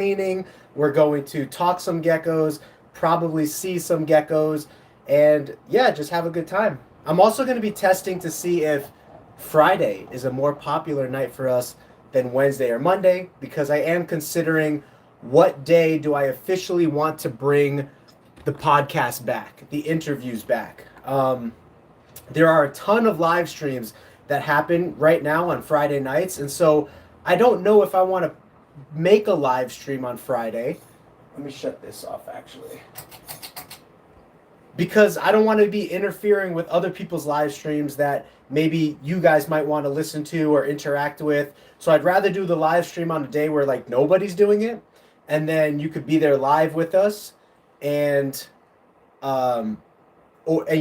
cleaning. We're going to talk some geckos, probably see some geckos, and yeah, just have a good time. I'm also going to be testing to see if Friday is a more popular night for us than Wednesday or Monday, because I am considering what day do I officially want to bring the podcast back, the interviews back. There are a ton of live streams that happen right now on Friday nights, and so I don't know if I want to make a live stream on Friday. Let me shut this off actually. Because I don't want to be interfering with other people's live streams that maybe you guys might want to listen to or interact with. So I'd rather do the live stream on a day where like nobody's doing it, and then you could be there live with us, and and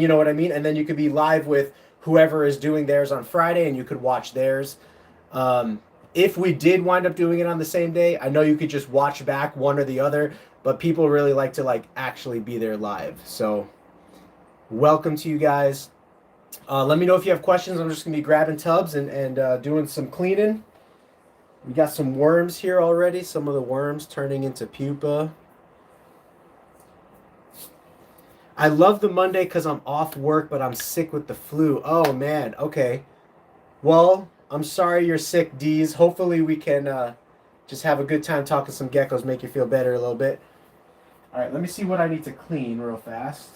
you know what I mean? And then you could be live with whoever is doing theirs on Friday, and you could watch theirs. If we did wind up doing it on the same day, I know you could just watch back one or the other, but people really like to like actually be there live. So welcome to you guys. Let me know if you have questions. I'm just going to be grabbing tubs and doing some cleaning. We got some worms here already. Some of the worms turning into pupa. I love the Monday because I'm off work, but I'm sick with the flu. Oh, man. Okay. Well, I'm sorry you're sick, Deez. Hopefully we can just have a good time talking some geckos, make you feel better a little bit. All right, let me see what I need to clean real fast.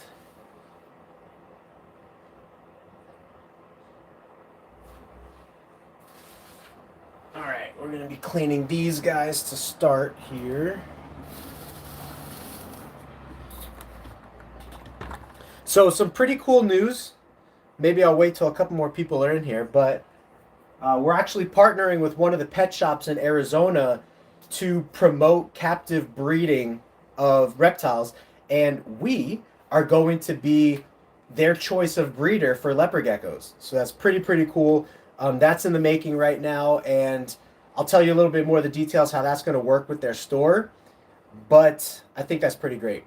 All right, we're going to be cleaning these guys to start here. So some pretty cool news. Maybe I'll wait till a couple more people are in here, but we're actually partnering with one of the pet shops in Arizona to promote captive breeding of reptiles, and we are going to be their choice of breeder for leopard geckos. So that's pretty cool. That's in the making right now, and I'll tell you a little bit more of the details how that's going to work with their store, but I think that's pretty great.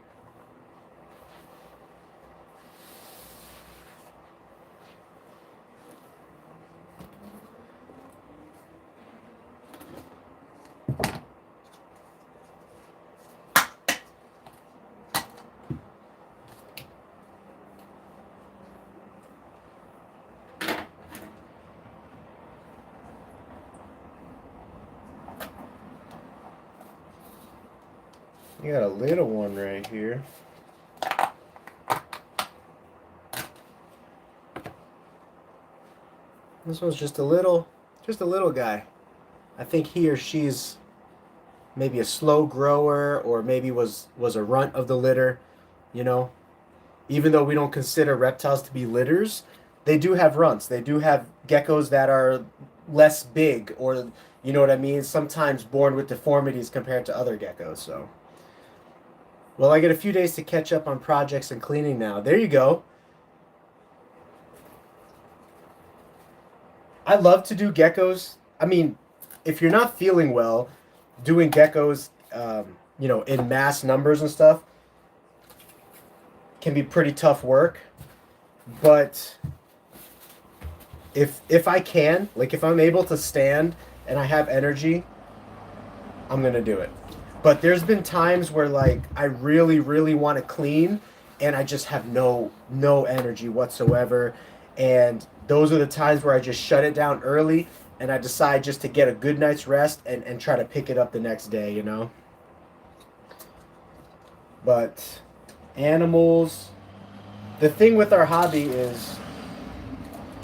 You got a little one right here. This one's just a little guy. I think he or she's maybe a slow grower, or maybe was a runt of the litter, you know. Even though we don't consider reptiles to be litters, they do have runts. They do have geckos that are less big, or you know what I mean, sometimes born with deformities compared to other geckos. So well, I get a few days to catch up on projects and cleaning now. There you go. I love to do geckos. I mean, if you're not feeling well, doing geckos, you know, in mass numbers and stuff can be pretty tough work. But if I can, like if I'm able to stand and I have energy, I'm gonna do it. But there's been times where like I really want to clean and I just have no energy whatsoever, and those are the times where I just shut it down early and I decide just to get a good night's rest and try to pick it up the next day, you know. But animals, the thing with our hobby is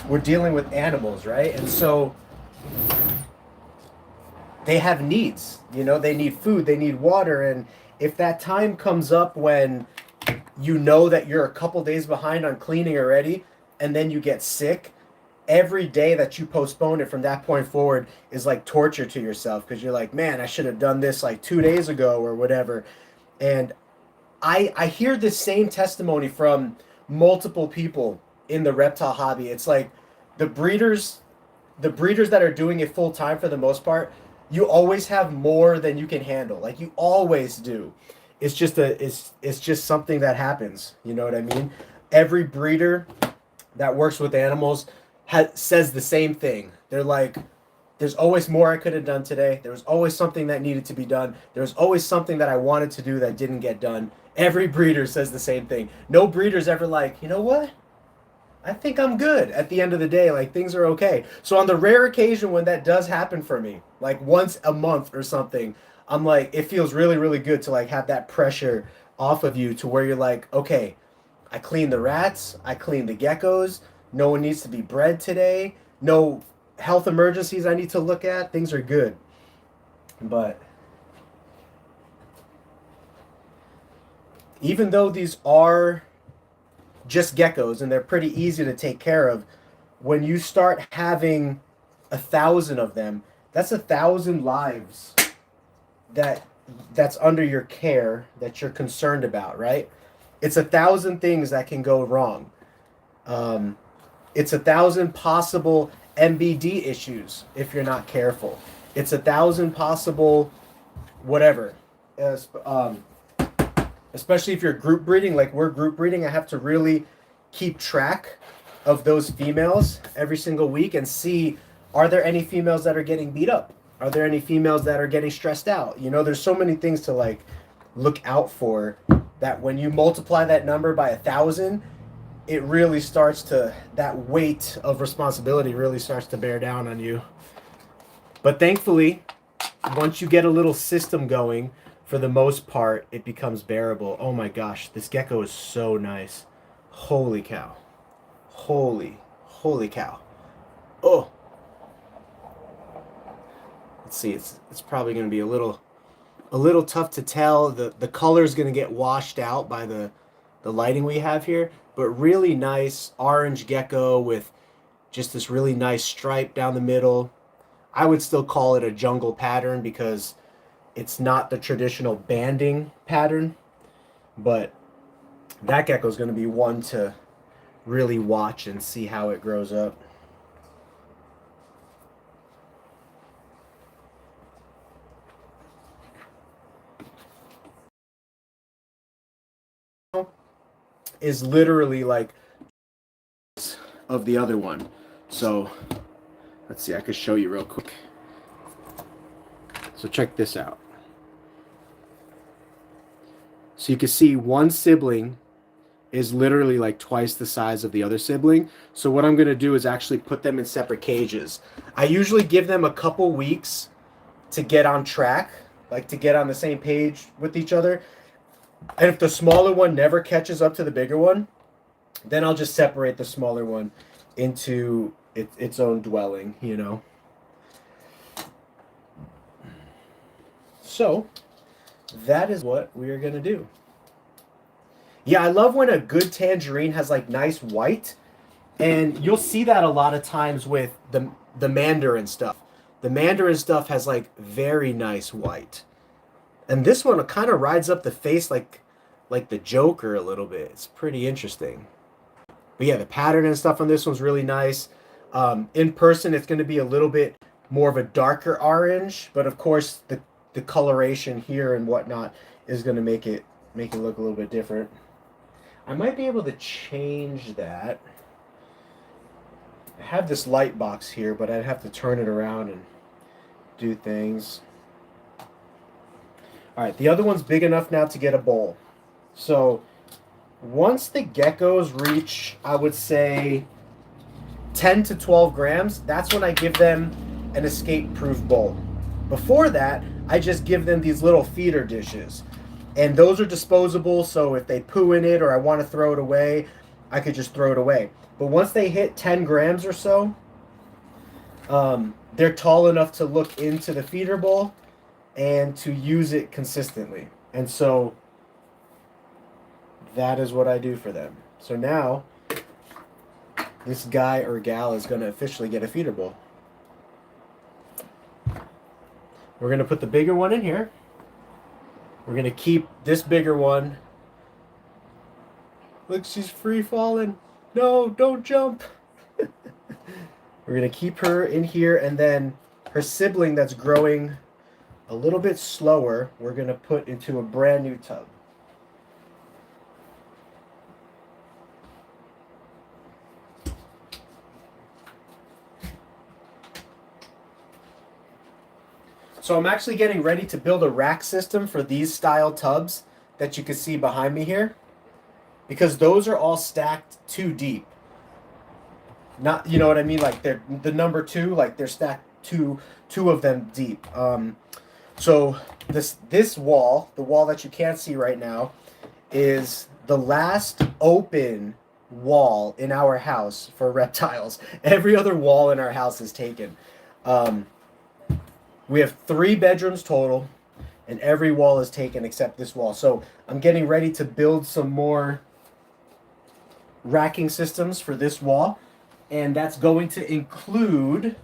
we're dealing with animals, right? And so they have needs, you know, they need food, they need water, and if that time comes up when you know that you're a couple days behind on cleaning already, and then you get sick, every day that you postpone it from that point forward is like torture to yourself, because you're like, man, I should have done this like 2 days ago or whatever. And I hear this same testimony from multiple people in the reptile hobby. It's like the breeders that are doing it full time, for the most part, you always have more than you can handle. Like you always do. It's just something that happens. You know what I mean? Every breeder that works with animals says the same thing. They're like, There's always more I could have done today. There was always something that needed to be done. There was always something that I wanted to do that didn't get done. Every breeder says the same thing. No breeder's ever like, you know what? I think I'm good at the end of the day. Like, things are okay. So on the rare occasion when that does happen for me, like once a month or something, I'm like, it feels really, really good to like have that pressure off of you to where you're like, okay, I cleaned the rats, I cleaned the geckos, no one needs to be bred today, no health emergencies I need to look at, things are good. But even though these are just geckos and they're pretty easy to take care of, when you start having 1,000 of them, that's 1,000 lives that's under your care that you're concerned about, right? It's 1,000 things that can go wrong. It's 1,000 possible MBD issues if you're not careful. It's 1,000 possible whatever. Especially if you're group breeding, like we're group breeding, I have to really keep track of those females every single week and see, are there any females that are getting beat up? Are there any females that are getting stressed out? You know, there's so many things to like look out for that when you multiply that number by 1,000, it really starts to, that weight of responsibility really starts to bear down on you. But thankfully, once you get a little system going, for the most part, it becomes bearable. Oh my gosh, this gecko is so nice. Holy cow. Holy cow. Oh. Let's see, it's probably going to be a little tough to tell. The color is going to get washed out by the lighting we have here, but really nice orange gecko with just this really nice stripe down the middle. I would still call it a jungle pattern because it's not the traditional banding pattern, but that gecko is going to be one to really watch and see how it grows up. Is literally like of the other one. So let's see, I could show you real quick. So check this out. So you can see one sibling is literally like twice the size of the other sibling. So what I'm going to do is actually put them in separate cages. I usually give them a couple weeks to get on track, like to get on the same page with each other. And if the smaller one never catches up to the bigger one, then I'll just separate the smaller one into its own dwelling, you know. So that is what we are going to do. Yeah, I love when a good tangerine has like nice white, and you'll see that a lot of times with the mandarin stuff. The mandarin stuff has like very nice white, and this one kind of rides up the face like the Joker a little bit. It's pretty interesting. But yeah, the pattern and stuff on this one's really nice. In person, it's going to be a little bit more of a darker orange, but of course the coloration here and whatnot is going to make it look a little bit different. I might be able to change that. I have this light box here, but I'd have to turn it around and do things. All right, the other one's big enough now to get a bowl. So once the geckos reach, I would say 10 to 12 grams, that's when I give them an escape-proof bowl. Before that, I just give them these little feeder dishes. And those are disposable, so if they poo in it or I want to throw it away, I could just throw it away. But once they hit 10 grams or so, they're tall enough to look into the feeder bowl and to use it consistently. And so that is what I do for them. So now this guy or gal is going to officially get a feeder bowl. We're going to put the bigger one in here. We're going to keep this bigger one. Look, she's free falling. No, don't jump. We're going to keep her in here, and then her sibling that's growing a little bit slower, we're going to put into a brand new tub. So I'm actually getting ready to build a rack system for these style tubs that you can see behind me here, because those are all stacked too deep. Not, you know what I mean? Like they're the number two, like they're stacked two of them deep. So this wall, the wall that you can't see right now, is the last open wall in our house for reptiles. Every other wall in our house is taken. We have 3 bedrooms total, and every wall is taken except this wall. So I'm getting ready to build some more racking systems for this wall, and that's going to include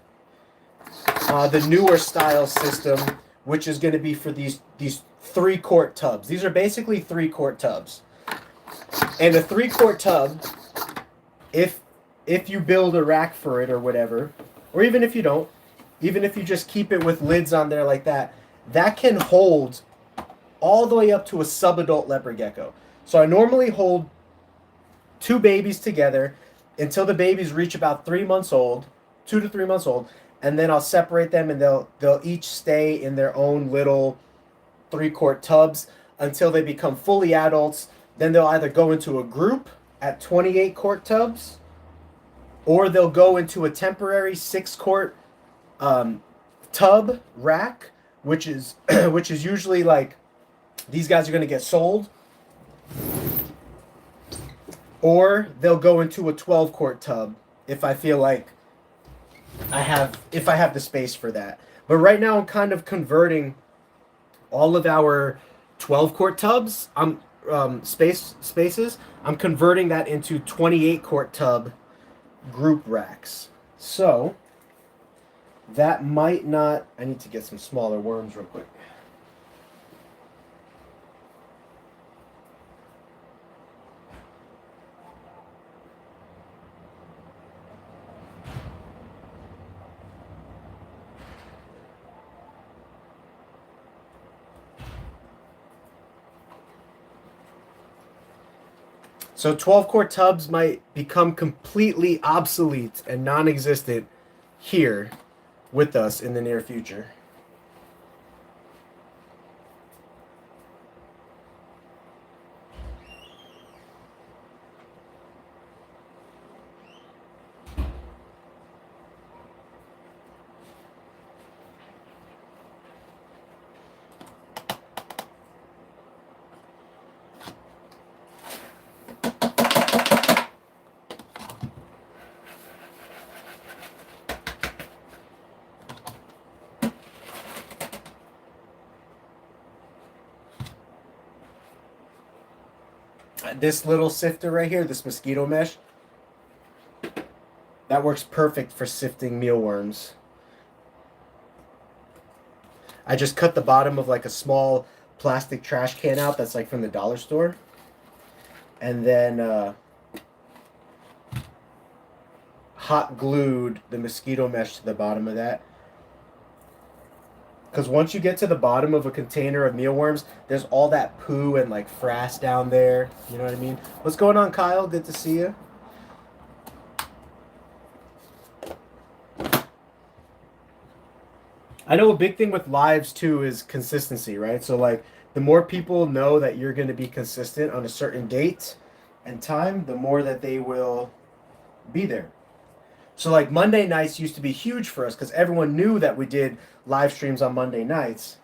the newer style system, which is going to be for these 3-quart tubs. These are basically 3-quart tubs. And a 3-quart tub, if you build a rack for it or whatever, or even if you don't, even if you just keep it with lids on there like that, that can hold all the way up to a subadult leopard gecko. So I normally hold 2 babies together until the babies reach about 3 months old, 2 to 3 months old, and then I'll separate them, and they'll each stay in their own little 3-quart tubs until they become fully adults. Then they'll either go into a group at 28-quart tubs, or they'll go into a temporary 6-quart tub rack, which is usually like, these guys are going to get sold, or they'll go into a 12-quart tub if I feel like if I have the space for that. But right now I'm kind of converting all of our 12-quart tubs, spaces. I'm converting that into 28-quart tub group racks. So that might not. I need to get some smaller worms real quick. So 12-quart tubs might become completely obsolete and non-existent here with us in the near future. This little sifter right here, this mosquito mesh, that works perfect for sifting mealworms. I just cut the bottom of like a small plastic trash can out that's like from the dollar store, and then hot glued the mosquito mesh to the bottom of that. Because once you get to the bottom of a container of mealworms, there's all that poo and like frass down there. You know what I mean? What's going on, Kyle? Good to see you. I know a big thing with lives too is consistency, right? So like the more people know that you're going to be consistent on a certain date and time, the more that they will be there. So like Monday nights used to be huge for us because everyone knew that we did live streams on Monday nights.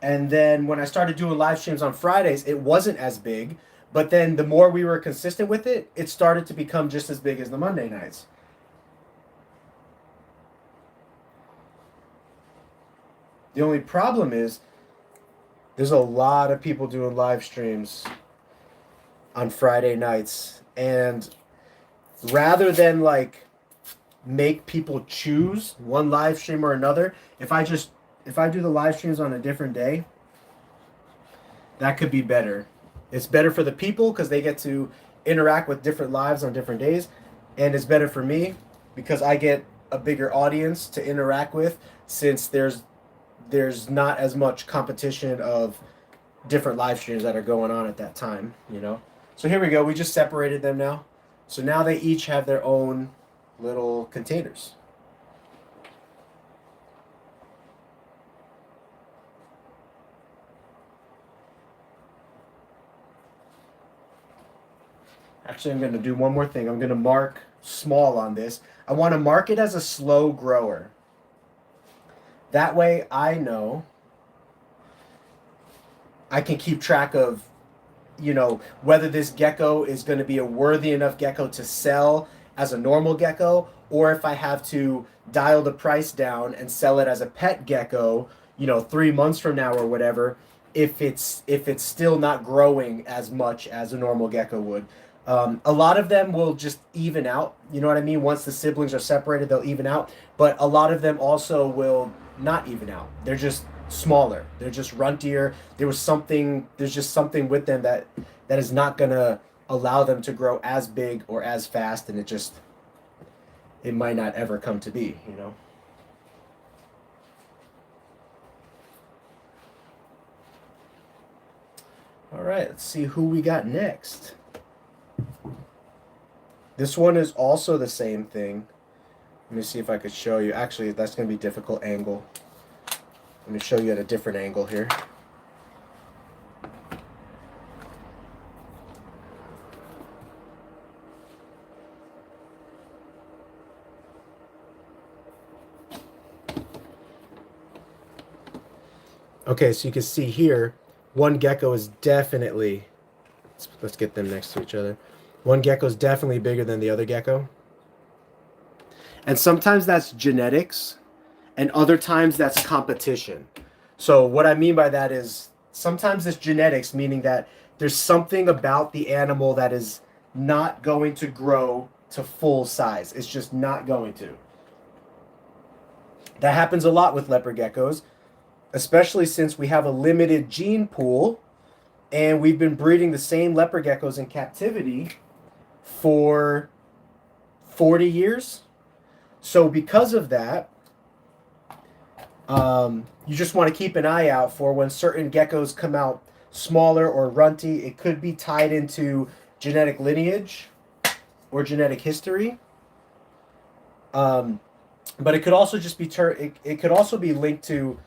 And then when I started doing live streams on Fridays, it wasn't as big. But then the more we were consistent with it, it started to become just as big as the Monday nights. The only problem is there's a lot of people doing live streams on Friday nights, and rather than like make people choose one live stream or another, if I do the live streams on a different day, that could be better. It's better for the people because they get to interact with different lives on different days, and it's better for me because I get a bigger audience to interact with, since there's not as much competition of different live streams that are going on at that time, you know? So here we go. We just separated them now. So now they each have their own little containers. Actually, I'm going to do one more thing. I'm going to mark small on this. I want to mark it as a slow grower. That way I know I can keep track of, you know, whether this gecko is going to be a worthy enough gecko to sell as a normal gecko, or if I have to dial the price down and sell it as a pet gecko, you know, 3 months from now or whatever, if it's still not growing as much as a normal gecko would. A lot of them will just even out, you know what I mean? Once the siblings are separated, they'll even out. But a lot of them also will not even out. They're just smaller. They're just runtier. There's just something with them that is not going to allow them to grow as big or as fast, and it might not ever come to be, you know? All right, let's see who we got next. This one is also the same thing. Let me see if I could show you. Actually, that's going to be a difficult angle. Let me show you at a different angle here. Okay, so you can see here, one gecko is definitely, let's get them next to each other. One gecko is definitely bigger than the other gecko. And sometimes that's genetics, and other times that's competition. So what I mean by that is sometimes it's genetics, meaning that there's something about the animal that is not going to grow to full size. It's just not going to. That happens a lot with leopard geckos, especially since we have a limited gene pool and we've been breeding the same leopard geckos in captivity for 40 years. So because of that, you just want to keep an eye out for when certain geckos come out smaller or runty. It could be tied into genetic lineage or genetic history. But it could also just be it could also be linked to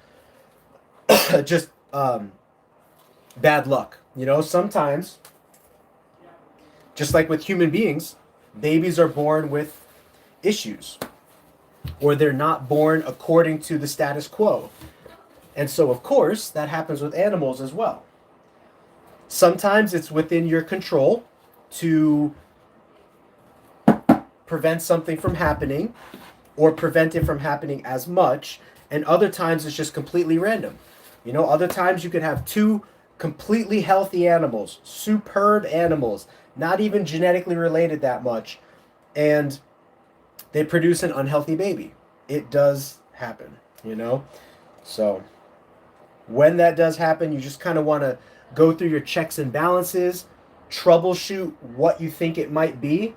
just bad luck. You know, sometimes, just like with human beings, babies are born with issues, or they're not born according to the status quo. And so, of course, that happens with animals as well. Sometimes it's within your control to prevent something from happening or prevent it from happening as much, and other times it's just completely random. You know, other times you could have two completely healthy animals, superb animals, not even genetically related that much, and they produce an unhealthy baby. It does happen, you know? So when that does happen, you just kind of want to go through your checks and balances, troubleshoot what you think it might be,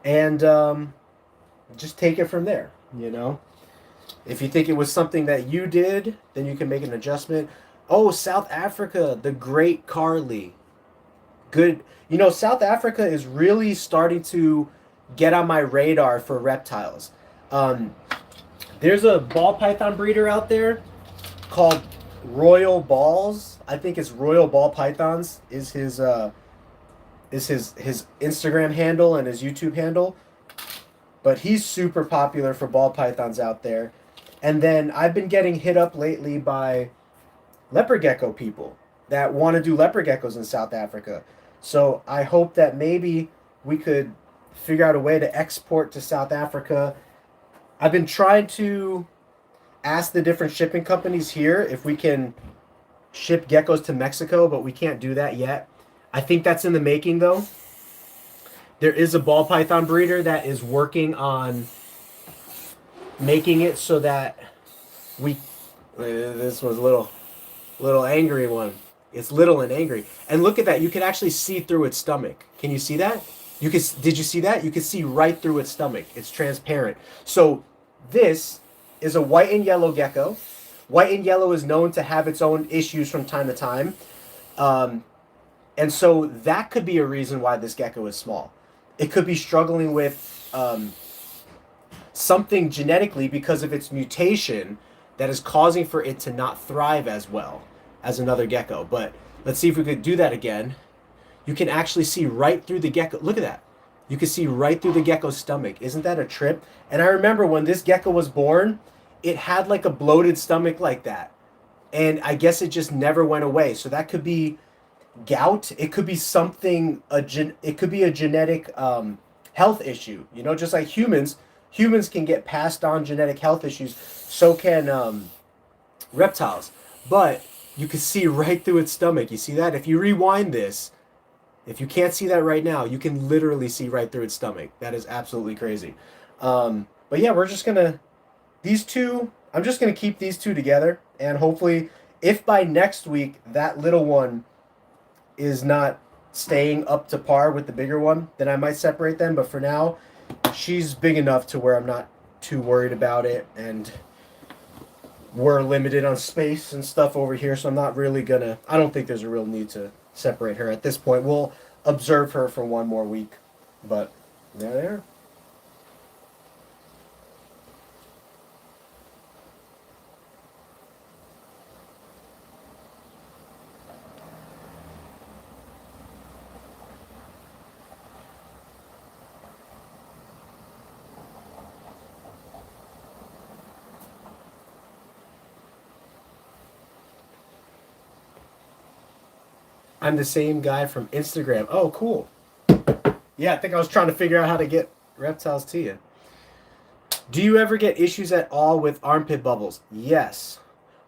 and just take it from there, you know? If you think it was something that you did, then you can make an adjustment. Oh, South Africa, the Great Carly. Good. You know, South Africa is really starting to get on my radar for reptiles. There's a ball python breeder out there called Royal Balls. I think it's Royal Ball Pythons is his Instagram handle and his YouTube handle. But he's super popular for ball pythons out there. And then I've been getting hit up lately by leopard gecko people that want to do leopard geckos in South Africa. So I hope that maybe we could figure out a way to export to South Africa. I've been trying to ask the different shipping companies here if we can ship geckos to Mexico, but we can't do that yet. I think that's in the making, though. There is a ball python breeder that is working on making it so that we... This was a little angry one. It's little and angry. And look at that. You can actually see through its stomach. Can you see that? Did you see that? You can see right through its stomach. It's transparent. So this is a white and yellow gecko. White and yellow is known to have its own issues from time to time. And so that could be a reason why this gecko is small. It could be struggling with something genetically because of its mutation that is causing for it to not thrive as well as another gecko. But let's see if we could do that again. You can actually see right through the gecko. Look at that. You can see right through the gecko's stomach. Isn't that a trip? And I remember when this gecko was born, it had like a bloated stomach like that. And I guess it just never went away. So that could be gout. It could be something, it could be a genetic health issue. You know, just like humans can get passed on genetic health issues. So can reptiles. But you can see right through its stomach. You see that? If you rewind this, if you can't see that right now, you can literally see right through its stomach. That is absolutely crazy. But yeah, we're just gonna I'm just gonna keep these two together, and hopefully, if by next week that little one is not staying up to par with the bigger one, then I might separate them. But for now, she's big enough to where I'm not too worried about it, and we're limited on space and stuff over here, so I'm not really gonna. I don't think there's a real need to separate her at this point. We'll observe her for one more week, but there they are. I'm the same guy from Instagram. Oh, cool. Yeah, I think I was trying to figure out how to get reptiles to you. Do you ever get issues at all with armpit bubbles? Yes.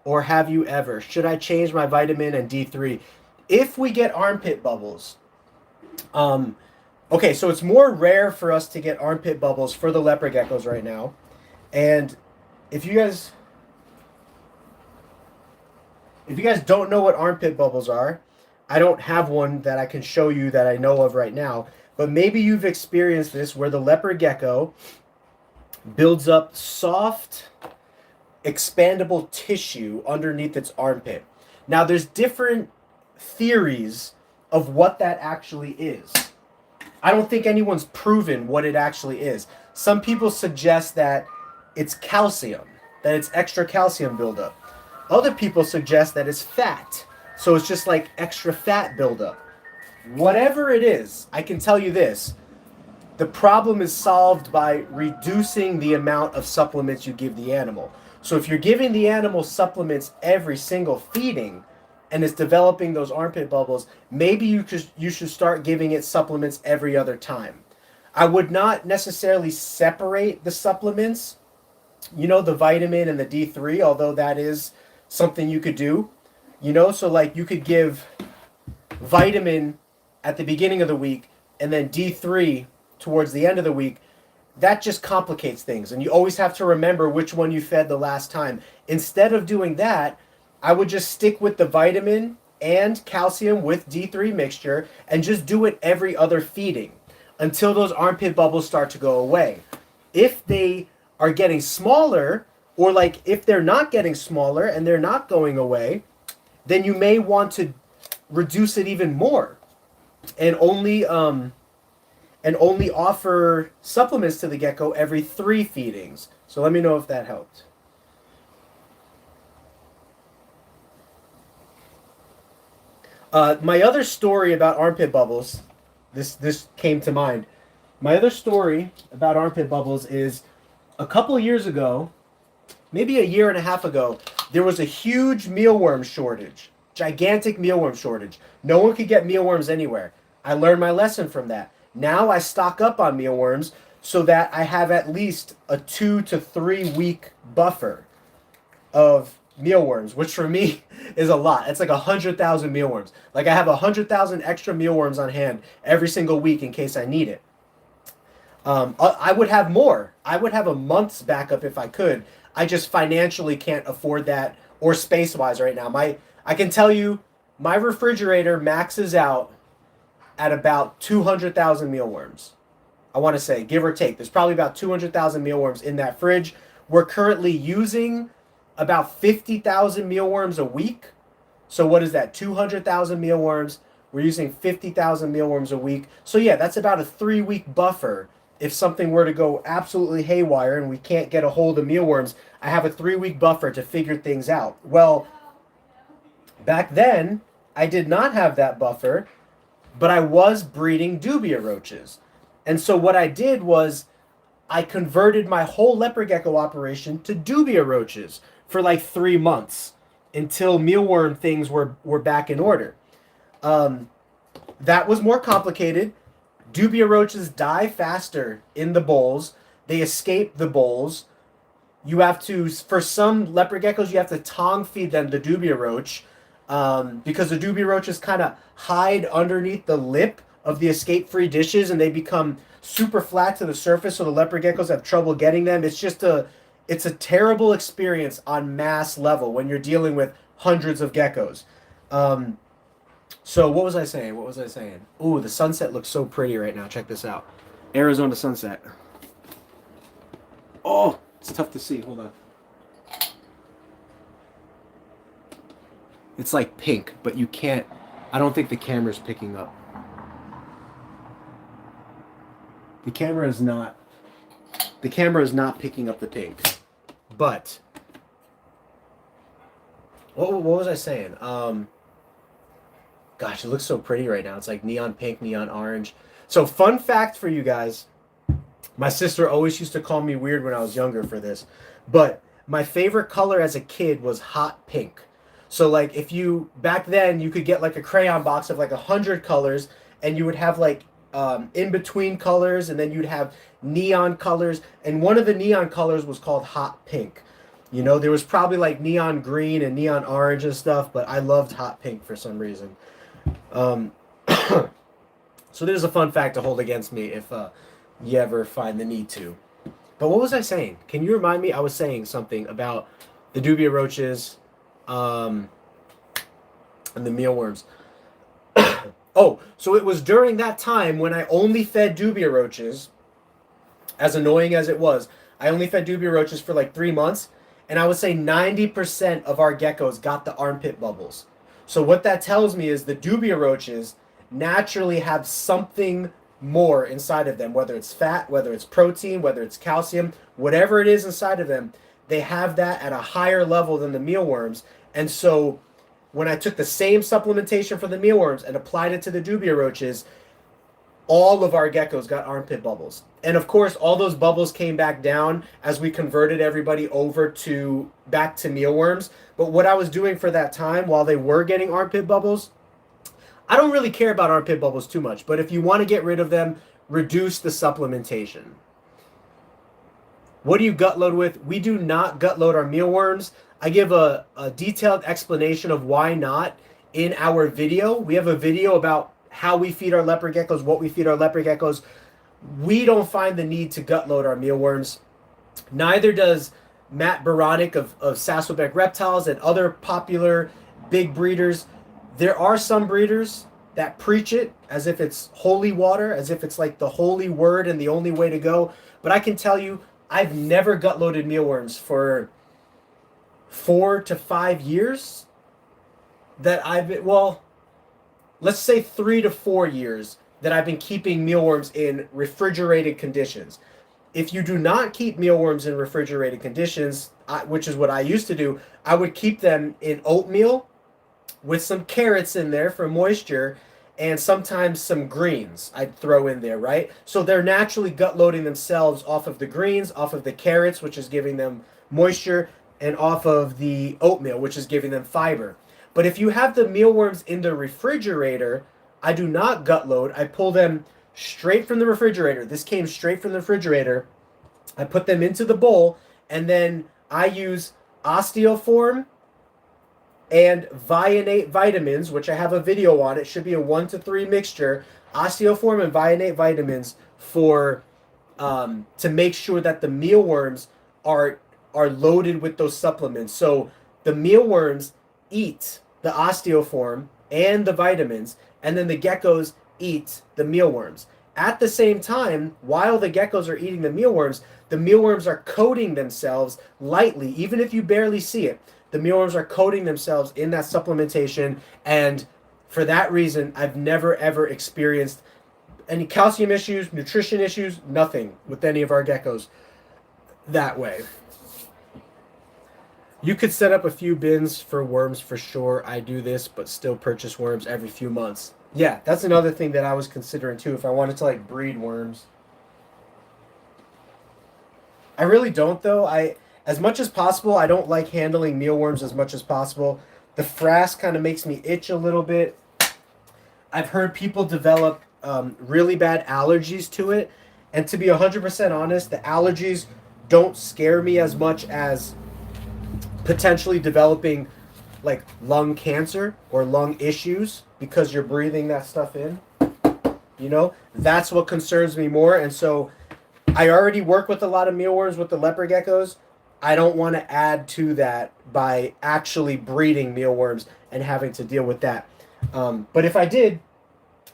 Or have you ever? Should I change my vitamin and D3? If we get armpit bubbles, okay, so it's more rare for us to get armpit bubbles for the leopard geckos right now. And if you guys don't know what armpit bubbles are, I don't have one that I can show you that I know of right now, but maybe you've experienced this where the leopard gecko builds up soft, expandable tissue underneath its armpit. Now, there's different theories of what that actually is. I don't think anyone's proven what it actually is. Some people suggest that it's calcium, that it's extra calcium buildup. Other people suggest that it's fat. So it's just like extra fat buildup. Whatever it is, I can tell you this. The problem is solved by reducing the amount of supplements you give the animal. So if you're giving the animal supplements every single feeding and it's developing those armpit bubbles, maybe you should start giving it supplements every other time. I would not necessarily separate the supplements, you know, the vitamin and the D3, although that is something you could do. You know, so like you could give vitamin at the beginning of the week and then D3 towards the end of the week. That just complicates things. And you always have to remember which one you fed the last time. Instead of doing that, I would just stick with the vitamin and calcium with D3 mixture and just do it every other feeding until those armpit bubbles start to go away. If they are getting smaller, or like if they're not getting smaller and they're not going away, then you may want to reduce it even more and only offer supplements to the gecko every 3 feedings. So let me know if that helped. My other story about armpit bubbles, this came to mind. My other story about armpit bubbles is a couple years ago, maybe a year and a half ago, there was a huge mealworm shortage, gigantic mealworm shortage. No one could get mealworms anywhere. I learned my lesson from that. Now I stock up on mealworms so that I have at least a 2 to 3 week buffer of mealworms, which for me is a lot. It's like 100,000 mealworms. Like I have 100,000 extra mealworms on hand every single week in case I need it. I would have more. I would have a month's backup if I could. I just financially can't afford that, or space-wise right now. I can tell you, my refrigerator maxes out at about 200,000 mealworms. I want to say, give or take. There's probably about 200,000 mealworms in that fridge. We're currently using about 50,000 mealworms a week. So what is that? 200,000 mealworms. We're using 50,000 mealworms a week. So yeah, that's about a 3-week buffer. If something were to go absolutely haywire and we can't get a hold of mealworms, I have a 3-week buffer to figure things out. Well, back then, I did not have that buffer but I was breeding dubia roaches. And so what I did was I converted my whole leopard gecko operation to dubia roaches for like 3 months until mealworm things were back in order. That was more complicated. Dubia roaches die faster in the bowls. They escape the bowls. You have to, for some leopard geckos, you have to tongue feed them the dubia roach because the dubia roaches kind of hide underneath the lip of the escape-free dishes and they become super flat to the surface, so the leopard geckos have trouble getting them. It's a terrible experience on mass level when you're dealing with hundreds of geckos. So what was I saying? Ooh, the sunset looks so pretty right now. Check this out. Arizona sunset. Oh, it's tough to see. Hold on. It's like pink, but you can't. I don't think the camera's picking up. The camera is not picking up the pink. But what was I saying? Gosh, it looks so pretty right now. It's like neon pink, neon orange. So fun fact for you guys. My sister always used to call me weird when I was younger for this. But my favorite color as a kid was hot pink. So like if you, back then you could get like a crayon box of like 100 colors and you would have like in between colors and then you'd have neon colors. And one of the neon colors was called hot pink. You know, there was probably like neon green and neon orange and stuff, but I loved hot pink for some reason. So there's a fun fact to hold against me if you ever find the need to. But what was I saying? Can you remind me? I was saying something about the dubia roaches and the mealworms. Oh, so it was during that time when I only fed dubia roaches, as annoying as it was, I only fed dubia roaches for like 3 months, and I would say 90% of our geckos got the armpit bubbles. So what that tells me is the dubia roaches naturally have something more inside of them, whether it's fat, whether it's protein, whether it's calcium, whatever it is inside of them, they have that at a higher level than the mealworms. And so when I took the same supplementation for the mealworms and applied it to the dubia roaches, all of our geckos got armpit bubbles. And of course, all those bubbles came back down as we converted everybody over to back to mealworms. But what I was doing for that time while they were getting armpit bubbles, I don't really care about armpit bubbles too much. But if you want to get rid of them, reduce the supplementation. What do you gut load with? We do not gut load our mealworms. I give a detailed explanation of why not in our video. We have a video about how we feed our leopard geckos, what we feed our leopard geckos. We don't find the need to gut load our mealworms. Neither does Matt Baronic of Sasslebeck Reptiles and other popular big breeders. There are some breeders that preach it as if it's holy water, as if it's like the holy word and the only way to go. But I can tell you, I've never gut loaded mealworms for 4 to 5 years that I've been, well, let's say 3 to 4 years that I've been keeping mealworms in refrigerated conditions. If you do not keep mealworms in refrigerated conditions, which is what I used to do, I would keep them in oatmeal with some carrots in there for moisture and sometimes some greens I'd throw in there, right? So they're naturally gut loading themselves off of the greens, off of the carrots, which is giving them moisture, and off of the oatmeal, which is giving them fiber. But if you have the mealworms in the refrigerator, I do not gut load. I pull them straight from the refrigerator. This came straight from the refrigerator. I put them into the bowl, and then I use osteoform and Vionate vitamins, which I have a video on. It should be a 1 to 3 mixture. Osteoform and Vionate vitamins for to make sure that the mealworms are loaded with those supplements. So the mealworms eat the osteoform and the vitamins, and then the geckos eat the mealworms. At the same time, while the geckos are eating the mealworms are coating themselves lightly, even if you barely see it. The mealworms are coating themselves in that supplementation, and for that reason, I've never ever experienced any calcium issues, nutrition issues, nothing with any of our geckos that way. You could set up a few bins for worms for sure. I do this, but still purchase worms every few months. Yeah, that's another thing that I was considering too. If I wanted to like breed worms, I really don't though. As much as possible, I don't like handling mealworms as much as possible. The frass kind of makes me itch a little bit. I've heard people develop really bad allergies to it, and to be 100% honest, the allergies don't scare me as much as potentially developing like lung cancer or lung issues because you're breathing that stuff in. You know, that's what concerns me more. And so I already work with a lot of mealworms with the leopard geckos. I don't want to add to that by actually breeding mealworms and having to deal with that. But if I did,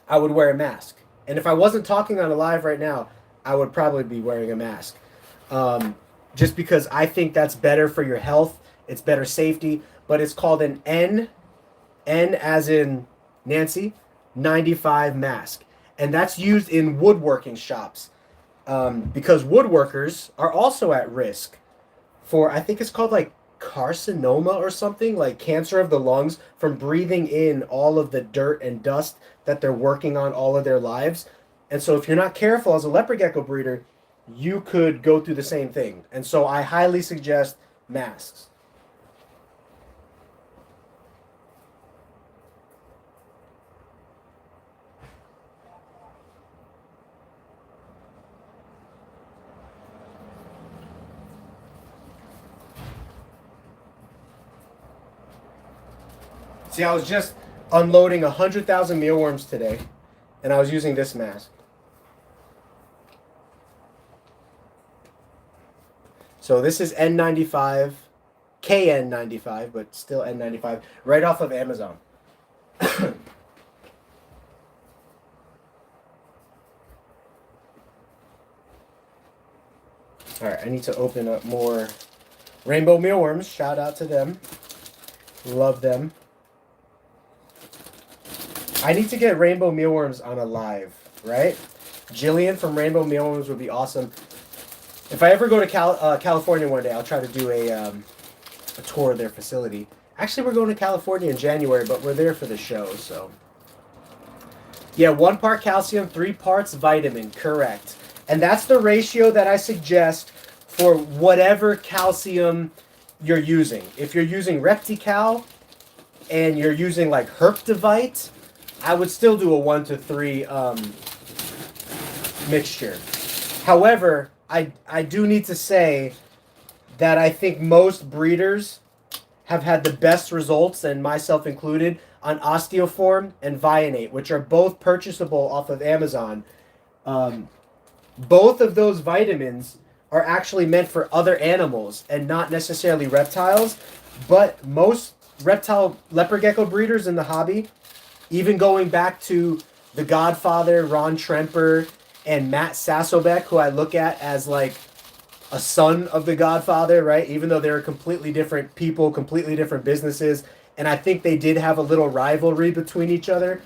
I would wear a mask. And if I wasn't talking on a live right now, I would probably be wearing a mask. Just because I think that's better for your health. It's better safety. But it's called an N as in Nancy, 95 mask. And that's used in woodworking shops. Because woodworkers are also at risk for, I think it's called like carcinoma or something, like cancer of the lungs, from breathing in all of the dirt and dust that they're working on all of their lives. And so if you're not careful as a leopard gecko breeder, you could go through the same thing. And so I highly suggest masks. See, I was just unloading 100,000 mealworms today, and I was using this mask. So this is N95, KN95, but still N95, right off of Amazon. All right, I need to open up more rainbow mealworms. Shout out to them. Love them. I need to get rainbow mealworms on a live, right? Jillian from Rainbow Mealworms would be awesome. If I ever go to California one day, I'll try to do a tour of their facility. Actually, we're going to California in January, but we're there for the show, so. Yeah, 1 part calcium, 3 parts vitamin, correct. And that's the ratio that I suggest for whatever calcium you're using. If you're using ReptiCal and you're using like Herptivite, I would still do a 1-to-3 mixture. However, I do need to say that I think most breeders have had the best results, and myself included, on Osteoform and Vionate, which are both purchasable off of Amazon. Both of those vitamins are actually meant for other animals and not necessarily reptiles, but most reptile leopard gecko breeders in the hobby, even going back to the Godfather, Ron Tremper, and Matt Sassobek, who I look at as like a son of the Godfather, right? Even though they're completely different people, completely different businesses. And I think they did have a little rivalry between each other.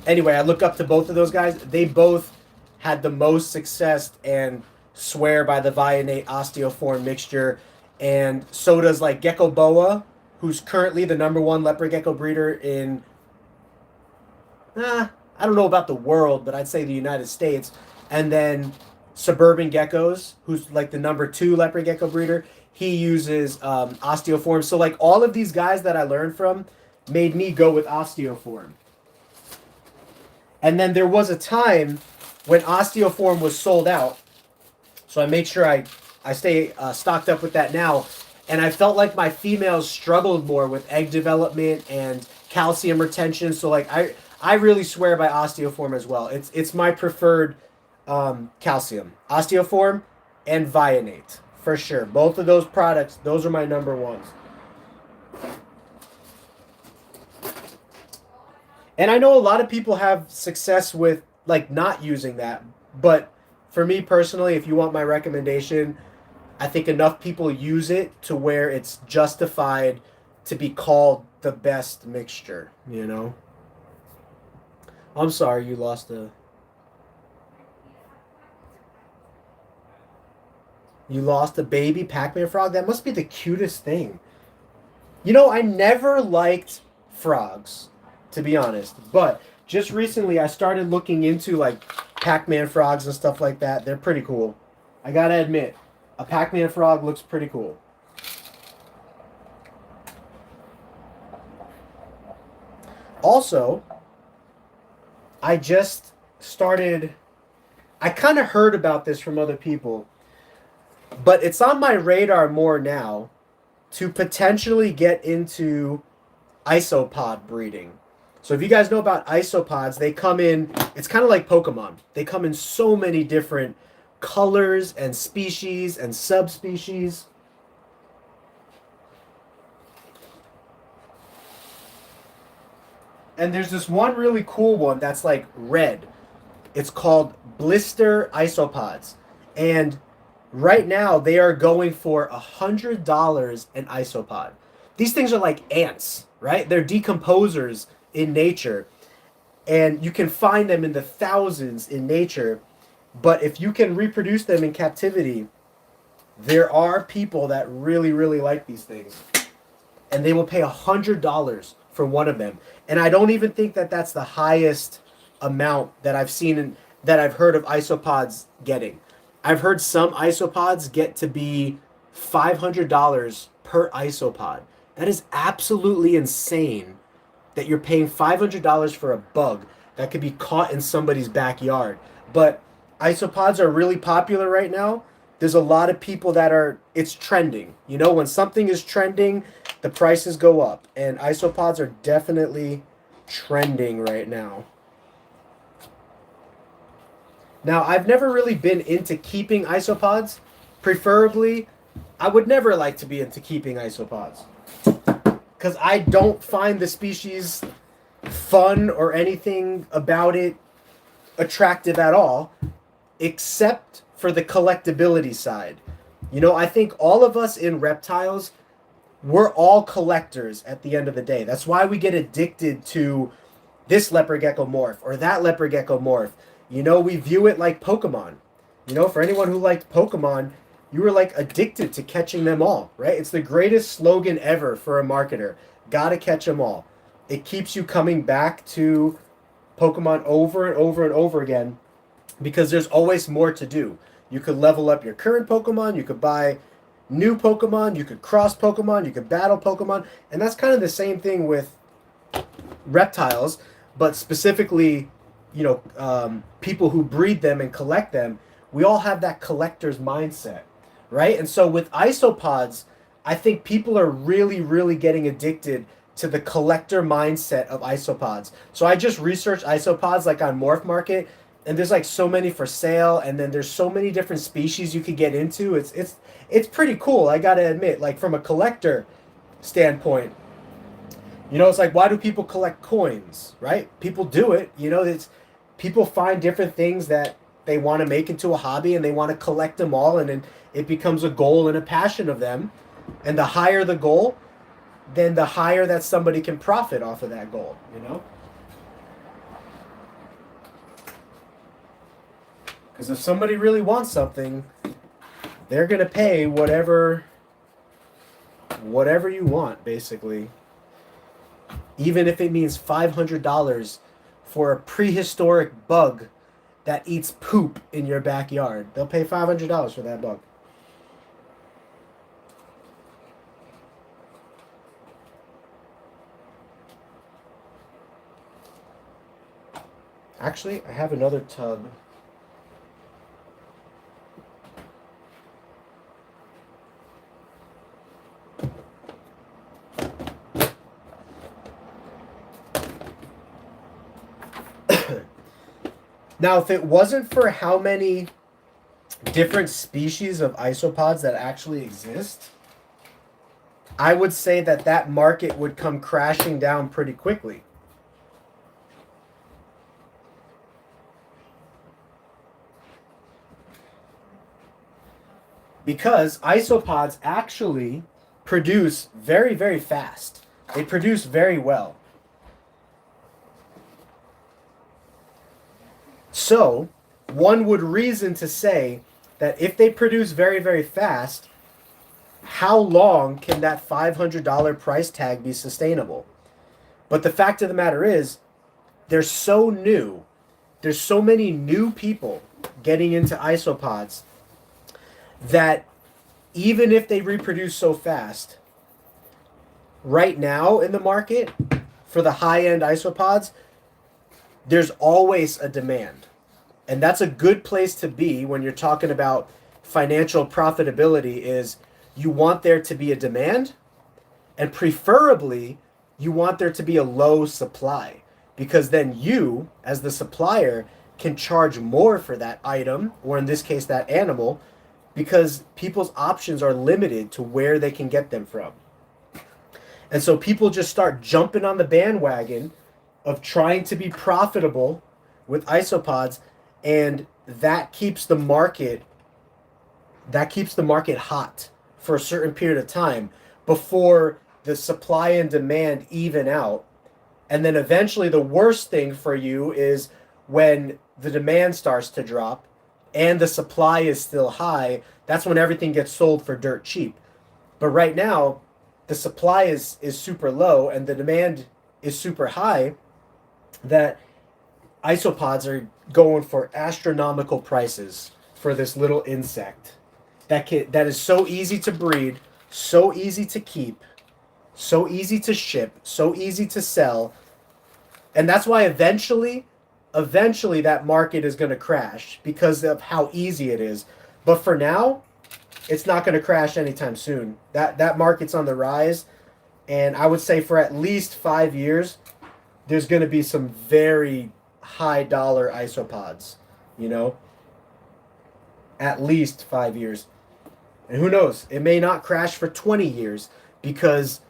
Anyway, I look up to both of those guys. They both had the most success and swear by the Vionate Osteoform mixture. And so does like Gecko Boa, who's currently the #1 leopard gecko breeder in, I don't know about the world, but I'd say the United States. And then Suburban Geckos, who's like the #2 leopard gecko breeder, he uses Osteoform. So like all of these guys that I learned from made me go with Osteoform. And then there was a time when Osteoform was sold out. So I made sure I stay stocked up with that now. And I felt like my females struggled more with egg development and calcium retention. So like I really swear by Osteoform as well. It's my preferred calcium. Osteoform and Vionate, for sure. Both of those products, those are my #1s. And I know a lot of people have success with like not using that, but for me personally, if you want my recommendation, I think enough people use it to where it's justified to be called the best mixture, you know? I'm sorry you lost a... You lost a baby Pac-Man frog? That must be the cutest thing. You know, I never liked frogs. to be honest. But just recently, I started looking into like Pac-Man frogs and stuff like that. They're pretty cool. I gotta admit, a Pac-Man frog looks pretty cool. Also, I just started... I kind of heard about this from other people, but it's on my radar more now to potentially get into isopod breeding. So if you guys know about isopods, they come in, it's kind of like Pokemon. They come in so many different colors and species and subspecies. And there's this one really cool one that's like red. It's called blister isopods. And right now they are going for $100 an isopod. These things are like ants, right? They're decomposers in nature. And you can find them in the thousands in nature. But if you can reproduce them in captivity, there are people that really, really like these things. And they will pay $100 for one of them. And I don't even think that that's the highest amount that I've seen that I've heard of isopods getting. I've heard some isopods get to be $500 per isopod. That is absolutely insane that you're paying $500 for a bug that could be caught in somebody's backyard. But isopods are really popular right now. There's a lot of people that are, it's trending. You know, when something is trending, the prices go up. And isopods are definitely trending right now. Now, I've never really been into keeping isopods. Preferably, I would never like to be into keeping isopods. Because I don't find the species fun or anything about it attractive at all, except for the collectability side. You know, I think all of us in reptiles, we're all collectors at the end of the day. That's why we get addicted to this leopard gecko morph or that leopard gecko morph. You know, we view it like Pokemon. You know, for anyone who liked Pokemon, you were like addicted to catching them all, right? It's the greatest slogan ever for a marketer. Gotta catch them all. It keeps you coming back to Pokemon over and over and over again because there's always more to do. You could level up your current Pokemon, you could buy new Pokemon, you could cross Pokemon, you could battle Pokemon, and that's kind of the same thing with reptiles, but specifically, you know, people who breed them and collect them. We all have that collector's mindset, right? And so with isopods, I think people are really, really getting addicted to the collector mindset of isopods. So I just researched isopods like on MorphMarket, and there's like so many for sale, and then there's so many different species you could get into. It's pretty cool, I gotta admit. Like from a collector standpoint, you know, it's like, why do people collect coins, right? People do it. You know, it's people find different things that they want to make into a hobby, and they want to collect them all, and then it becomes a goal and a passion of them. And the higher the goal, then the higher that somebody can profit off of that goal, you know? Because if somebody really wants something, they're going to pay whatever you want, basically. Even if it means $500 for a prehistoric bug that eats poop in your backyard. They'll pay $500 for that bug. Actually, I have another tub. Now, if it wasn't for how many different species of isopods that actually exist, I would say that that market would come crashing down pretty quickly. Because isopods actually produce very, very fast. They produce very well. So, one would reason to say that if they produce very, very fast, how long can that $500 price tag be sustainable? But the fact of the matter is, they're so new. There's so many new people getting into isopods that even if they reproduce so fast, right now in the market for the high-end isopods, there's always a demand. And that's a good place to be when you're talking about financial profitability, is you want there to be a demand, and preferably you want there to be a low supply, because then you, as the supplier, can charge more for that item, or in this case, that animal, because people's options are limited to where they can get them from. And so people just start jumping on the bandwagon of trying to be profitable with isopods, and that keeps the market hot for a certain period of time before the supply and demand even out. And then eventually the worst thing for you is when the demand starts to drop and the supply is still high. That's when everything gets sold for dirt cheap. But right now, the supply is super low and the demand is super high, that isopods are going for astronomical prices for this little insect that is so easy to breed, so easy to keep, so easy to ship, so easy to sell. And that's why eventually that market is going to crash because of how easy it is. But for now, it's not going to crash anytime soon. That market's on the rise, and I would say for at least 5 years, there's going to be some very high dollar isopods, you know? At least 5 years. And who knows? It may not crash for 20 years because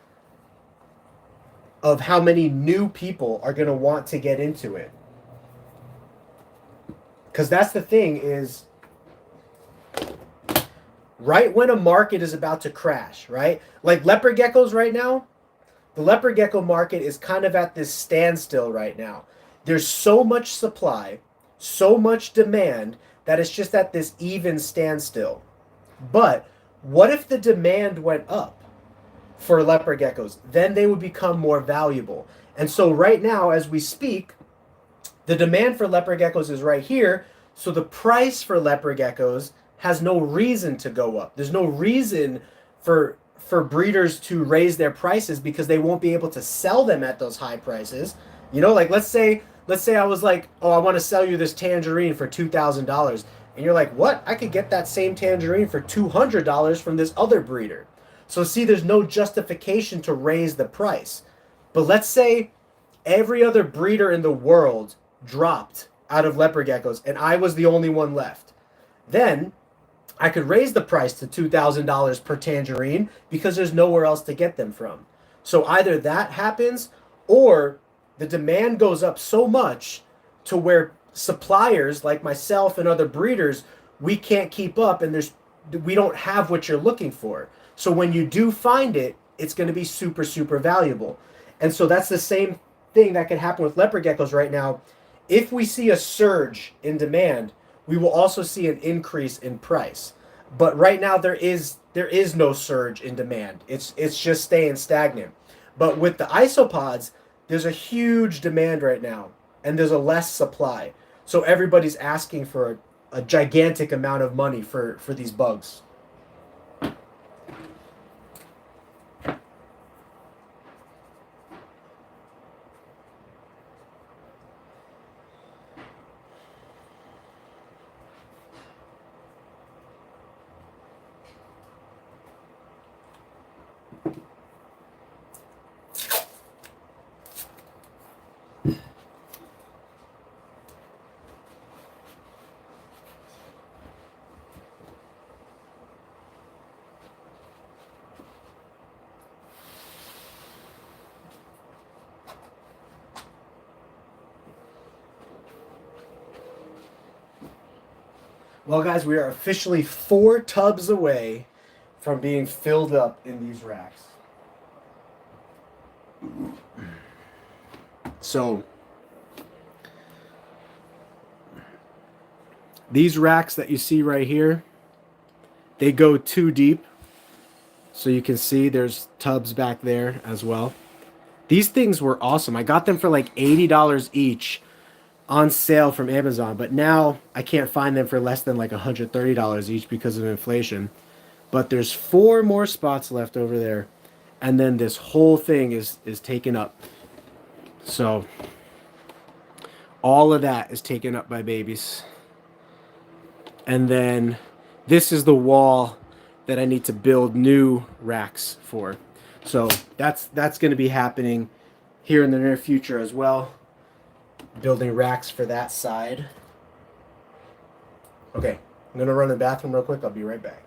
of how many new people are going to want to get into it. Because that's the thing, is right when a market is about to crash, right? Like leopard geckos right now, the leopard gecko market is kind of at this standstill right now. There's so much supply, so much demand, that it's just at this even standstill. But what if the demand went up for leopard geckos? Then they would become more valuable. And so right now, as we speak, the demand for leopard geckos is right here. So the price for leopard geckos has no reason to go up. There's no reason for breeders to raise their prices because they won't be able to sell them at those high prices. You know, like let's say I was like, oh, I want to sell you this tangerine for $2,000. And you're like, what? I could get that same tangerine for $200 from this other breeder. So see, there's no justification to raise the price. But let's say every other breeder in the world dropped out of leopard geckos and I was the only one left. Then I could raise the price to $2,000 per tangerine because there's nowhere else to get them from. So either that happens or the demand goes up so much to where suppliers like myself and other breeders, we can't keep up and we don't have what you're looking for. So when you do find it, it's going to be super, super valuable. And so that's the same thing that can happen with leopard geckos right now. If we see a surge in demand, we will also see an increase in price. But right now there is no surge in demand. It's just staying stagnant. But with the isopods, there's a huge demand right now and there's a less supply. So everybody's asking for a gigantic amount of money for these bugs. Well, guys, we are officially 4 tubs away from being filled up in these racks. So, these racks that you see right here, they go 2 deep. So you can see there's tubs back there as well. These things were awesome. I got them for like $80 each on sale from Amazon, but now I can't find them for less than like $130 each because of inflation. But there's 4 more spots left over there, and then this whole thing is taken up. So all of that is taken up by babies. And then this is the wall that I need to build new racks for. So that's going to be happening here in the near future as well. Building racks for that side. Okay, I'm going to run to the bathroom real quick. I'll be right back.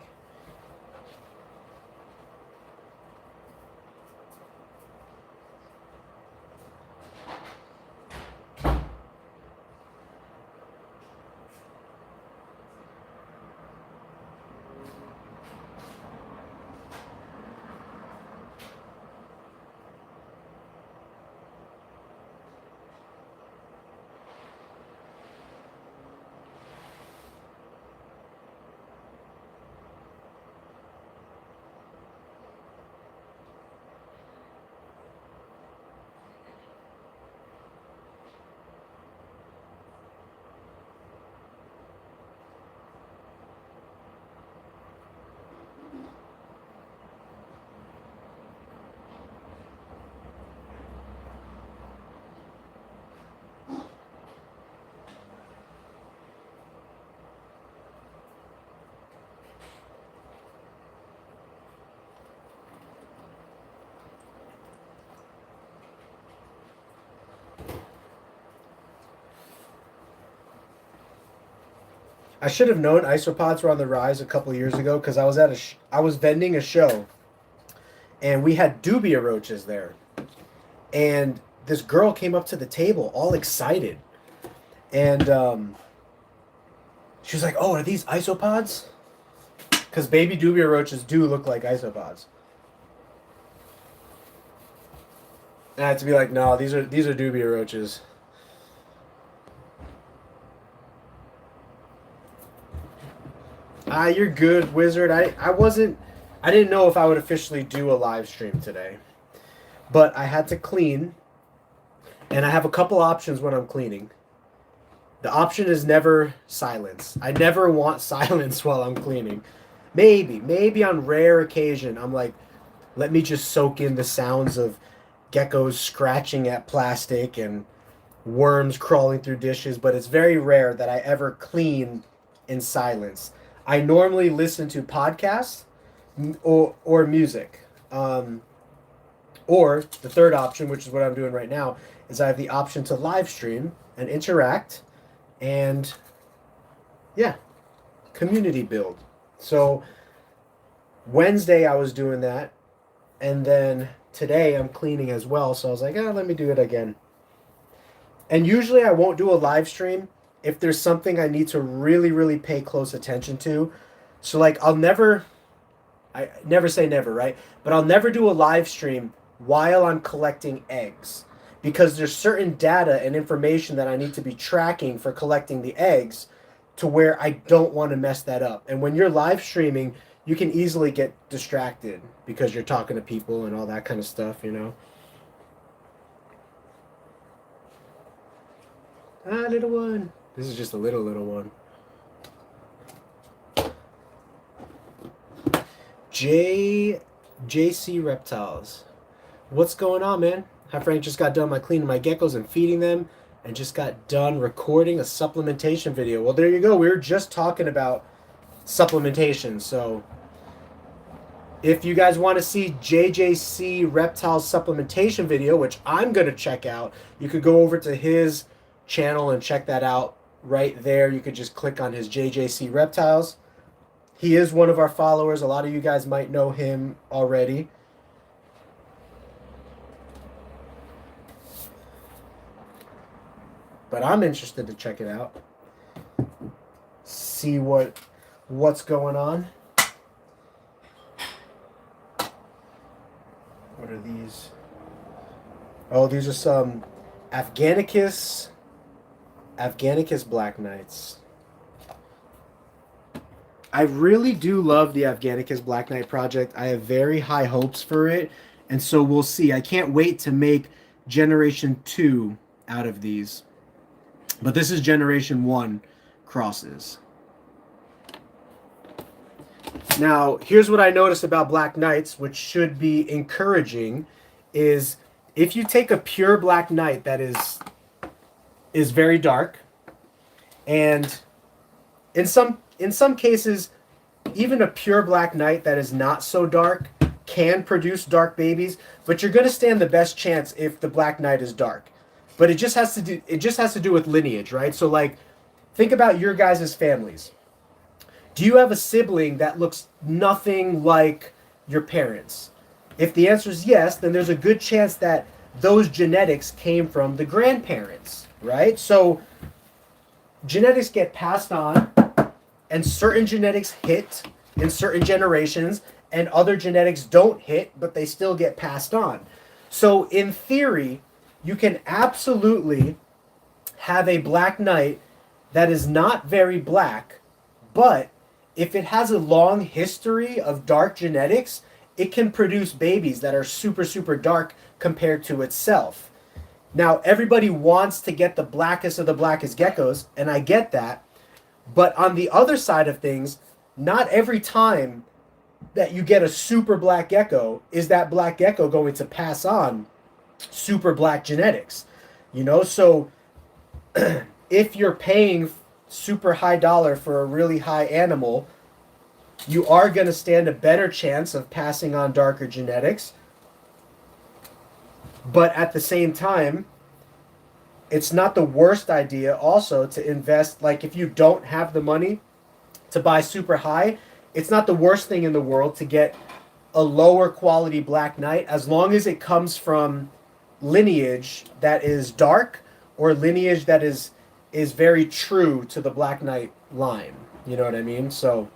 I should have known isopods were on the rise a couple years ago because I was at I was vending a show, and we had dubia roaches there, and this girl came up to the table all excited, and she was like, "Oh, are these isopods?" Because baby dubia roaches do look like isopods. And I had to be like, "No, these are dubia roaches." You're good, Wizard. I didn't know if I would officially do a live stream today. But I had to clean, and I have a couple options when I'm cleaning. The option is never silence. I never want silence while I'm cleaning. Maybe on rare occasion, I'm like, let me just soak in the sounds of geckos scratching at plastic and worms crawling through dishes, but it's very rare that I ever clean in silence. I normally listen to podcasts or music. Or the third option, which is what I'm doing right now, is I have the option to live stream and interact and, yeah, community build. So Wednesday I was doing that, and then today I'm cleaning as well. So I was like, let me do it again. And usually I won't do a live stream if there's something I need to really, really pay close attention to. So like I never say never, right? But I'll never do a live stream while I'm collecting eggs, because there's certain data and information that I need to be tracking for collecting the eggs to where I don't want to mess that up. And when you're live streaming, you can easily get distracted because you're talking to people and all that kind of stuff, you know? Little one. This is just a little one. JC Reptiles. What's going on, man? Hi, Frank. Just got done cleaning my geckos and feeding them, and just got done recording a supplementation video. Well, there you go. We were just talking about supplementation. So if you guys want to see JJC Reptiles supplementation video, which I'm going to check out, you could go over to his channel and check that out right there. You could just click on his JJC Reptiles. He is one of our followers. A lot of you guys might know him already. But I'm interested to check it out. See what's going on. What are these? Oh, these are some Afghanicus Black Knights. I really do love the Afghanicus Black Knight project. I have very high hopes for it, And so we'll see. I can't wait to make generation 2 out of these. But this is generation 1 crosses. Now, here's what I noticed about Black Knights, which should be encouraging, is if you take a pure Black Knight that is very dark, and in some cases, even a pure Black Knight that is not so dark can produce dark babies, but you're going to stand the best chance if the Black Knight is dark. But it just has to do with lineage, right? So like, think about your guys' families. Do you have a sibling that looks nothing like your parents? If the answer is yes, then there's a good chance that those genetics came from the grandparents, right? So genetics get passed on, and certain genetics hit in certain generations, and other genetics don't hit, but they still get passed on. So in theory, you can absolutely have a Black Knight that is not very black, but if it has a long history of dark genetics, it can produce babies that are super, super dark compared to itself. Now, everybody wants to get the blackest of the blackest geckos, and I get that. But on the other side of things, not every time that you get a super black gecko is that black gecko going to pass on super black genetics. You know, so if you're paying super high dollar for a really high animal, you are going to stand a better chance of passing on darker genetics. But at the same time, it's not the worst idea also to invest, like if you don't have the money to buy super high, it's not the worst thing in the world to get a lower quality Black Knight as long as it comes from lineage that is dark or lineage that is very true to the Black Knight line. You know what I mean? So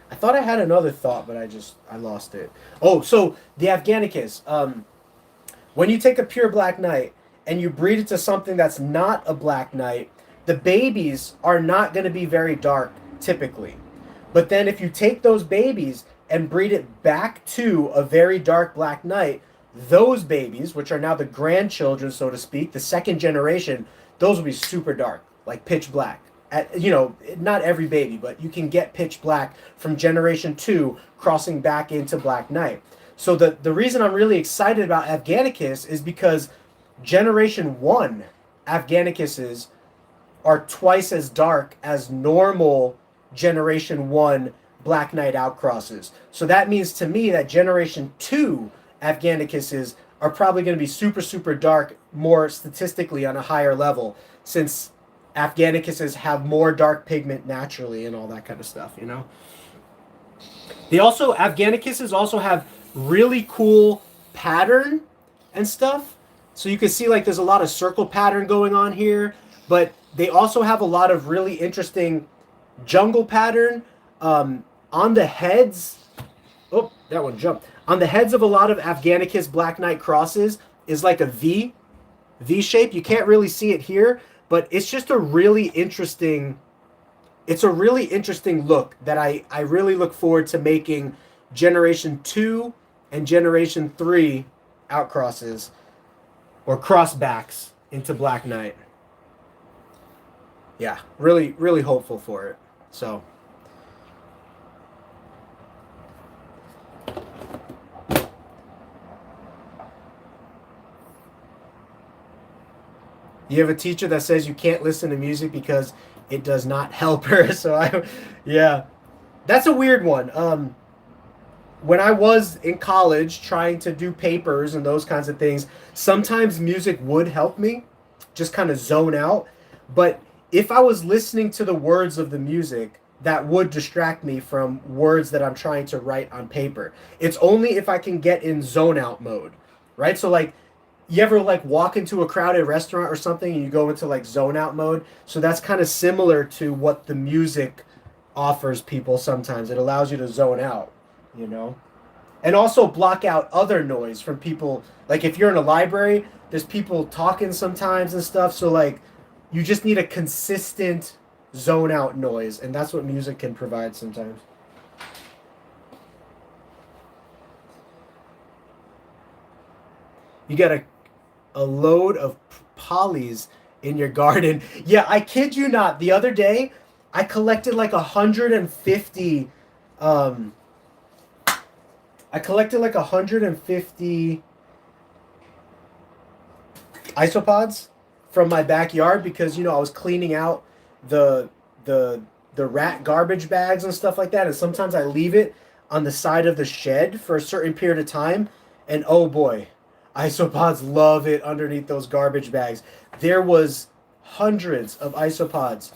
I thought I had another thought, but I lost it. Oh, so the Afghanicus. When you take a pure Black Knight and you breed it to something that's not a Black Knight, the babies are not going to be very dark typically. But then if you take those babies and breed it back to a very dark Black Knight, those babies, which are now the grandchildren, so to speak, the second generation, those will be super dark, like pitch black. You know, not every baby, but you can get pitch black from generation 2 crossing back into Black Knight. So the reason I'm really excited about Afghanicus is because generation 1 Afghanicuses are twice as dark as normal generation 1 Black Knight outcrosses. So that means to me that generation 2 Afghanicuses are probably going to be super, super dark more statistically on a higher level, since Afghanicuses have more dark pigment naturally and all that kind of stuff, you know? Afghanicuses also have really cool pattern and stuff. So you can see like there's a lot of circle pattern going on here, but they also have a lot of really interesting jungle pattern on the heads. Oh, that one jumped. On the heads of a lot of Afghanicus Black Knight crosses is like a V shape. You can't really see it here, but it's just a really interesting, look that I really look forward to making generation 2 and generation 3 outcrosses or crossbacks into Black Knight. Yeah, really, really hopeful for it. So you have a teacher that says you can't listen to music because it does not help her. So yeah, that's a weird one. When I was in college trying to do papers and those kinds of things, sometimes music would help me just kind of zone out. But if I was listening to the words of the music, that would distract me from words that I'm trying to write on paper. It's only if I can get in zone out mode, right? So like, you ever like walk into a crowded restaurant or something and you go into like zone out mode? So that's kind of similar to what the music offers people sometimes. It allows you to zone out, you know? And also block out other noise from people. Like if you're in a library, there's people talking sometimes and stuff. So like you just need a consistent zone out noise, and that's what music can provide sometimes. You got a load of polys in your garden. Yeah, I kid you not. The other day, I collected like 150. Um, I collected like 150 isopods from my backyard because I was cleaning out the the the rat garbage bags and stuff like that, and sometimes I leave it on the side of the shed for a certain period of time, and oh boy, isopods love it underneath those garbage bags. There was hundreds of isopods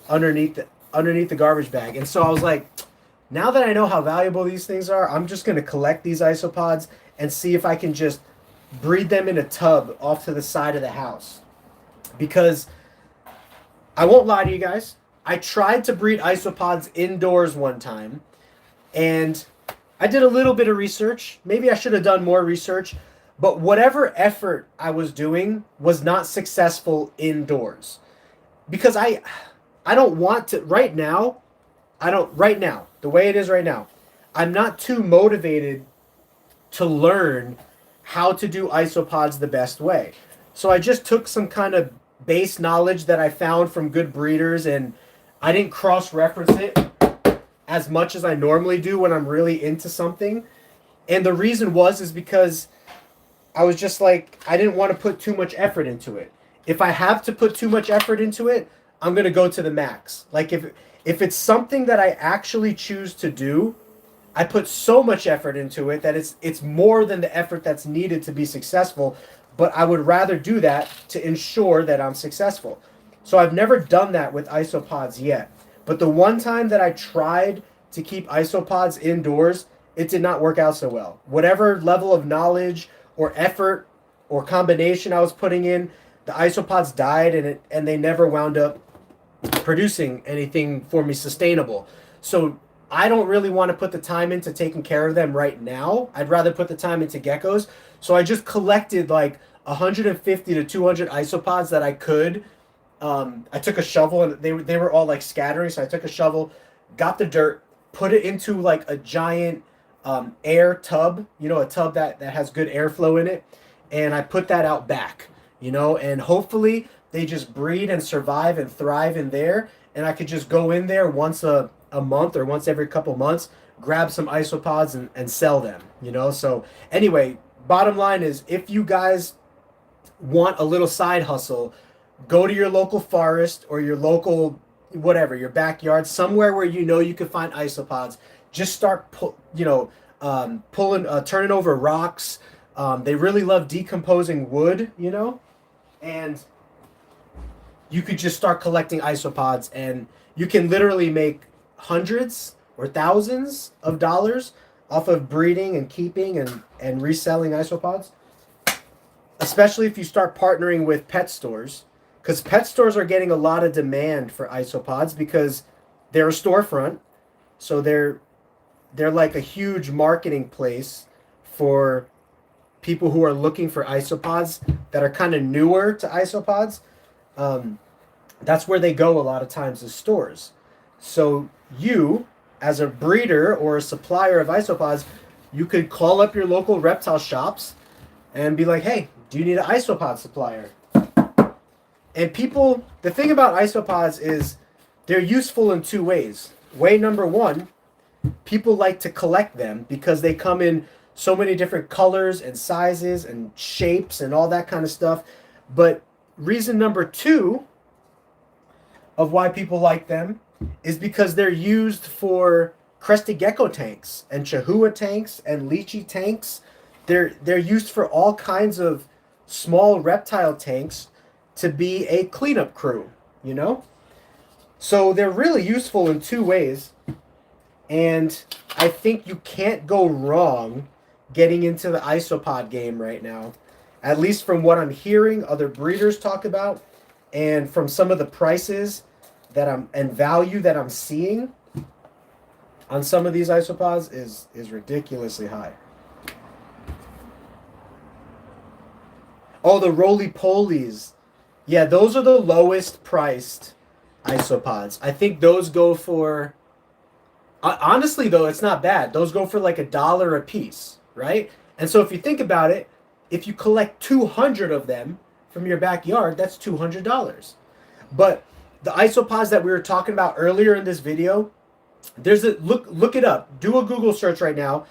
underneath the garbage bag, and so I was like, now that I know how valuable these things are, I'm just going to collect these isopods and see if I can just breed them in a tub off to the side of the house. Because I won't lie to you guys, I tried to breed isopods indoors one time, and I did a little bit of research. Maybe I should have done more research, but whatever effort I was doing was not successful indoors. Because I don't want to right now. Right now, the way it is right now, I'm not too motivated to learn how to do isopods the best way. So I just took some kind of base knowledge that I found from good breeders, and I didn't cross-reference it as much as I normally do when I'm really into something. And the reason is because I was just like, I didn't want to put too much effort into it. If I have to put too much effort into it, I'm going to go to the max. Like if it's something that I actually choose to do, I put so much effort into it that it's more than the effort that's needed to be successful, but I would rather do that to ensure that I'm successful. So I've never done that with isopods yet. But the one time that I tried to keep isopods indoors, it did not work out so well. Whatever level of knowledge or effort or combination I was putting in, the isopods died, and they never wound up producing anything for me sustainable. So I don't really want to put the time into taking care of them right now. I'd rather put the time into geckos. So I just collected like 150 to 200 isopods that I could. I took a shovel, and they were all like scattering. So I took a shovel, got the dirt, put it into like a giant air tub, a tub that has good airflow in it. And I put that out back, and hopefully they just breed and survive and thrive in there. And I could just go in there once a month or once every couple months, grab some isopods and sell them, So anyway, bottom line is, if you guys want a little side hustle, go to your local forest or your local, whatever, your backyard, somewhere where you can find isopods. Just start, turning over rocks. They really love decomposing wood, and you could just start collecting isopods, and you can literally make hundreds or thousands of dollars off of breeding and keeping and reselling isopods. Especially if you start partnering with pet stores, because pet stores are getting a lot of demand for isopods because they're a storefront. So they're like a huge marketing place for people who are looking for isopods that are kind of newer to isopods. That's where they go a lot of times, is stores. So you, as a breeder or a supplier of isopods, you could call up your local reptile shops and be like, hey, do you need an isopod supplier? And people, the thing about isopods is they're useful in two ways. Way number one, people like to collect them because they come in so many different colors and sizes and shapes and all that kind of stuff. But reason number two of why people like them is because they're used for crested gecko tanks and chahoua tanks and lychee tanks. They're used for all kinds of small reptile tanks to be a cleanup crew, So they're really useful in two ways. And I think you can't go wrong getting into the isopod game right now. At least from what I'm hearing other breeders talk about, and from some of the prices and value that I'm seeing on some of these isopods is ridiculously high. Oh, the roly-polies. Yeah, those are the lowest priced isopods. I think those go for... honestly, though, it's not bad. Those go for like $1 a piece, right? And so if you think about it, If you collect 200 of them from your backyard, that's $200. But the isopods that we were talking about earlier in this video, there's a look it up. Do a Google search right now.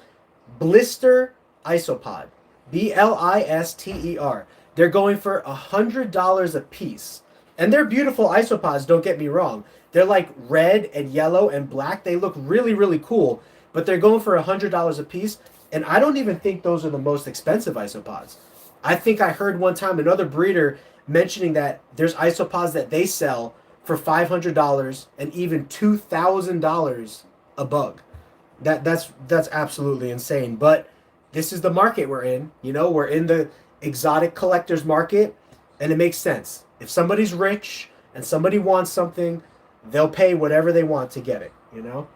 Blister isopod. Blister. They're going for $100 a piece. And they're beautiful isopods, don't get me wrong. They're like red and yellow and black. They look really, really cool. But they're going for $100 a piece. And I don't even think those are the most expensive isopods. I think I heard one time another breeder mentioning that there's isopods that they sell for $500 and even $2,000 a bug. That's absolutely insane. But this is the market we're in. You know, we're in the exotic collectors market, and it makes sense. If somebody's rich and somebody wants something, they'll pay whatever they want to get it, you know?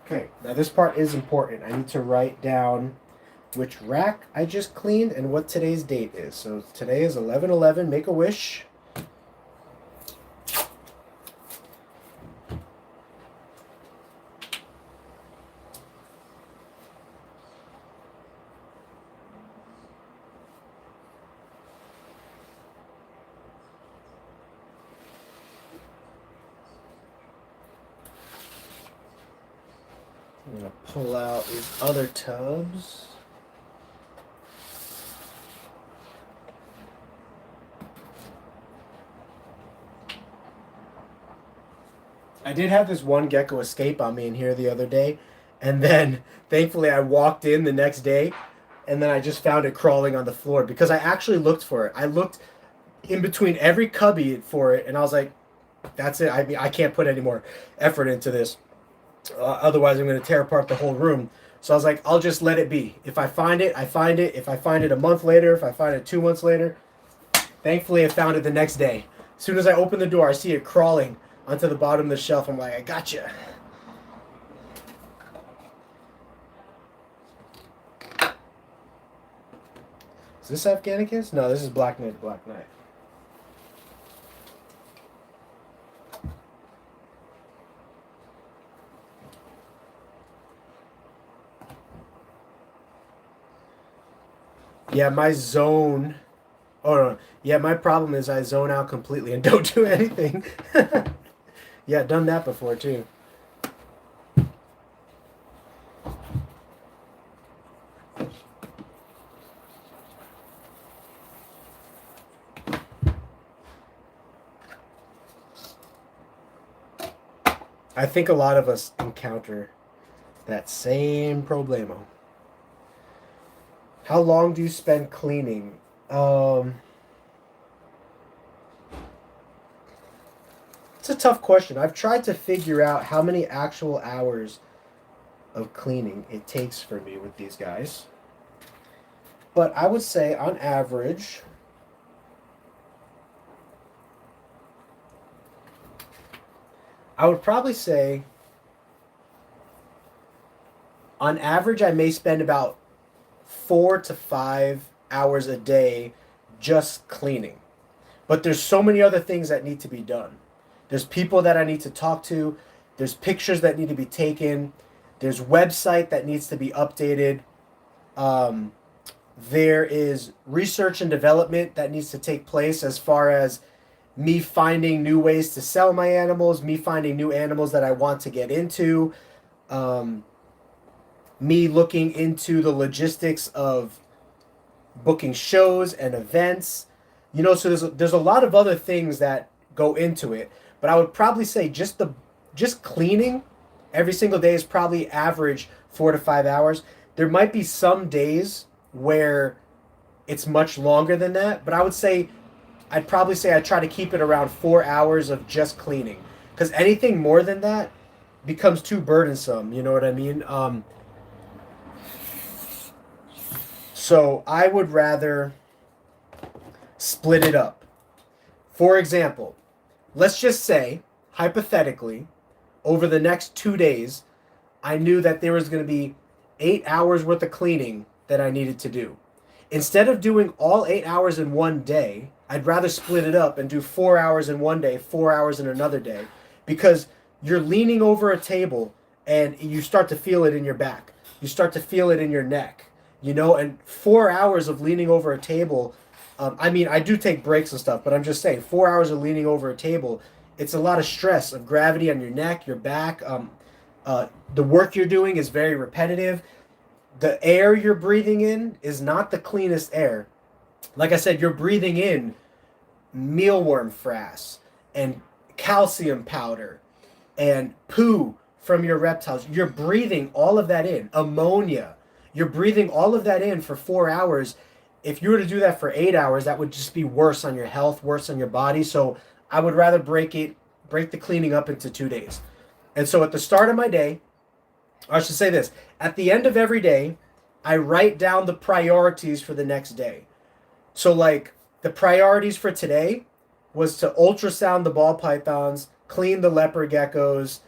Okay, now this part is important. I need to write down which rack I just cleaned and what today's date is. So today is 11/11. Make a wish. I'm going to pull out these other tubs. I did have this one gecko escape on me in here the other day, and then thankfully I walked in the next day, and then I just found it crawling on the floor because I actually looked for it. I looked in between every cubby for it, and I was like, that's it. I mean, I can't put any more effort into this. Otherwise, I'm going to tear apart the whole room. So I was like, I'll just let it be. If I find it, I find it. If I find it a month later, if I find it 2 months later. Thankfully, I found it the next day. As soon as I open the door, I see it crawling onto the bottom of the shelf. I'm like, I gotcha. Is this Afghanicus? No, this is Black Knight. Black Knight. Yeah, my zone. Oh, no. Yeah, my problem is I zone out completely and don't do anything. Yeah, done that before too. I think a lot of us encounter that same problemo. How long do you spend cleaning? It's a tough question. I've tried to figure out how many actual hours of cleaning it takes for me with these guys. But I would say on average, I would probably say on average I may spend about 4 to 5 hours a day just cleaning. But there's so many other things that need to be done. There's people that I need to talk to. There's pictures that need to be taken. There's website that needs to be updated. There is research and development that needs to take place as far as me finding new ways to sell my animals, me finding new animals that I want to get into, me looking into the logistics of booking shows and events. You know, so there's a lot of other things that go into it. But I would probably say just cleaning every single day is probably average 4 to 5 hours. There might be some days where it's much longer than that, but I'd probably say I try to keep it around 4 hours of just cleaning. Because anything more than that becomes too burdensome, you know what I mean? So I would rather split it up. For example, let's just say, hypothetically, over the next 2 days, I knew that there was going to be 8 hours worth of cleaning that I needed to do. Instead of doing all 8 hours in one day, I'd rather split it up and do 4 hours in one day, 4 hours in another day, because you're leaning over a table and you start to feel it in your back. You start to feel it in your neck, you know, and 4 hours of leaning over a table. I mean, I do take breaks and stuff, but I'm just saying 4 hours of leaning over a table, it's a lot of stress of gravity on your neck, your back. The work you're doing is very repetitive. The air you're breathing in is not the cleanest air. Like I said, you're breathing in mealworm frass and calcium powder and poo from your reptiles. You're breathing all of that in. Ammonia. You're breathing all of that in for 4 hours. If you were to do that for 8 hours, that would just be worse on your health, worse on your body. So I would rather break the cleaning up into 2 days. And so at the start of my day, or I should say this, at the end of every day, I write down the priorities for the next day. So like the priorities for today was to ultrasound the ball pythons, clean the leopard geckos,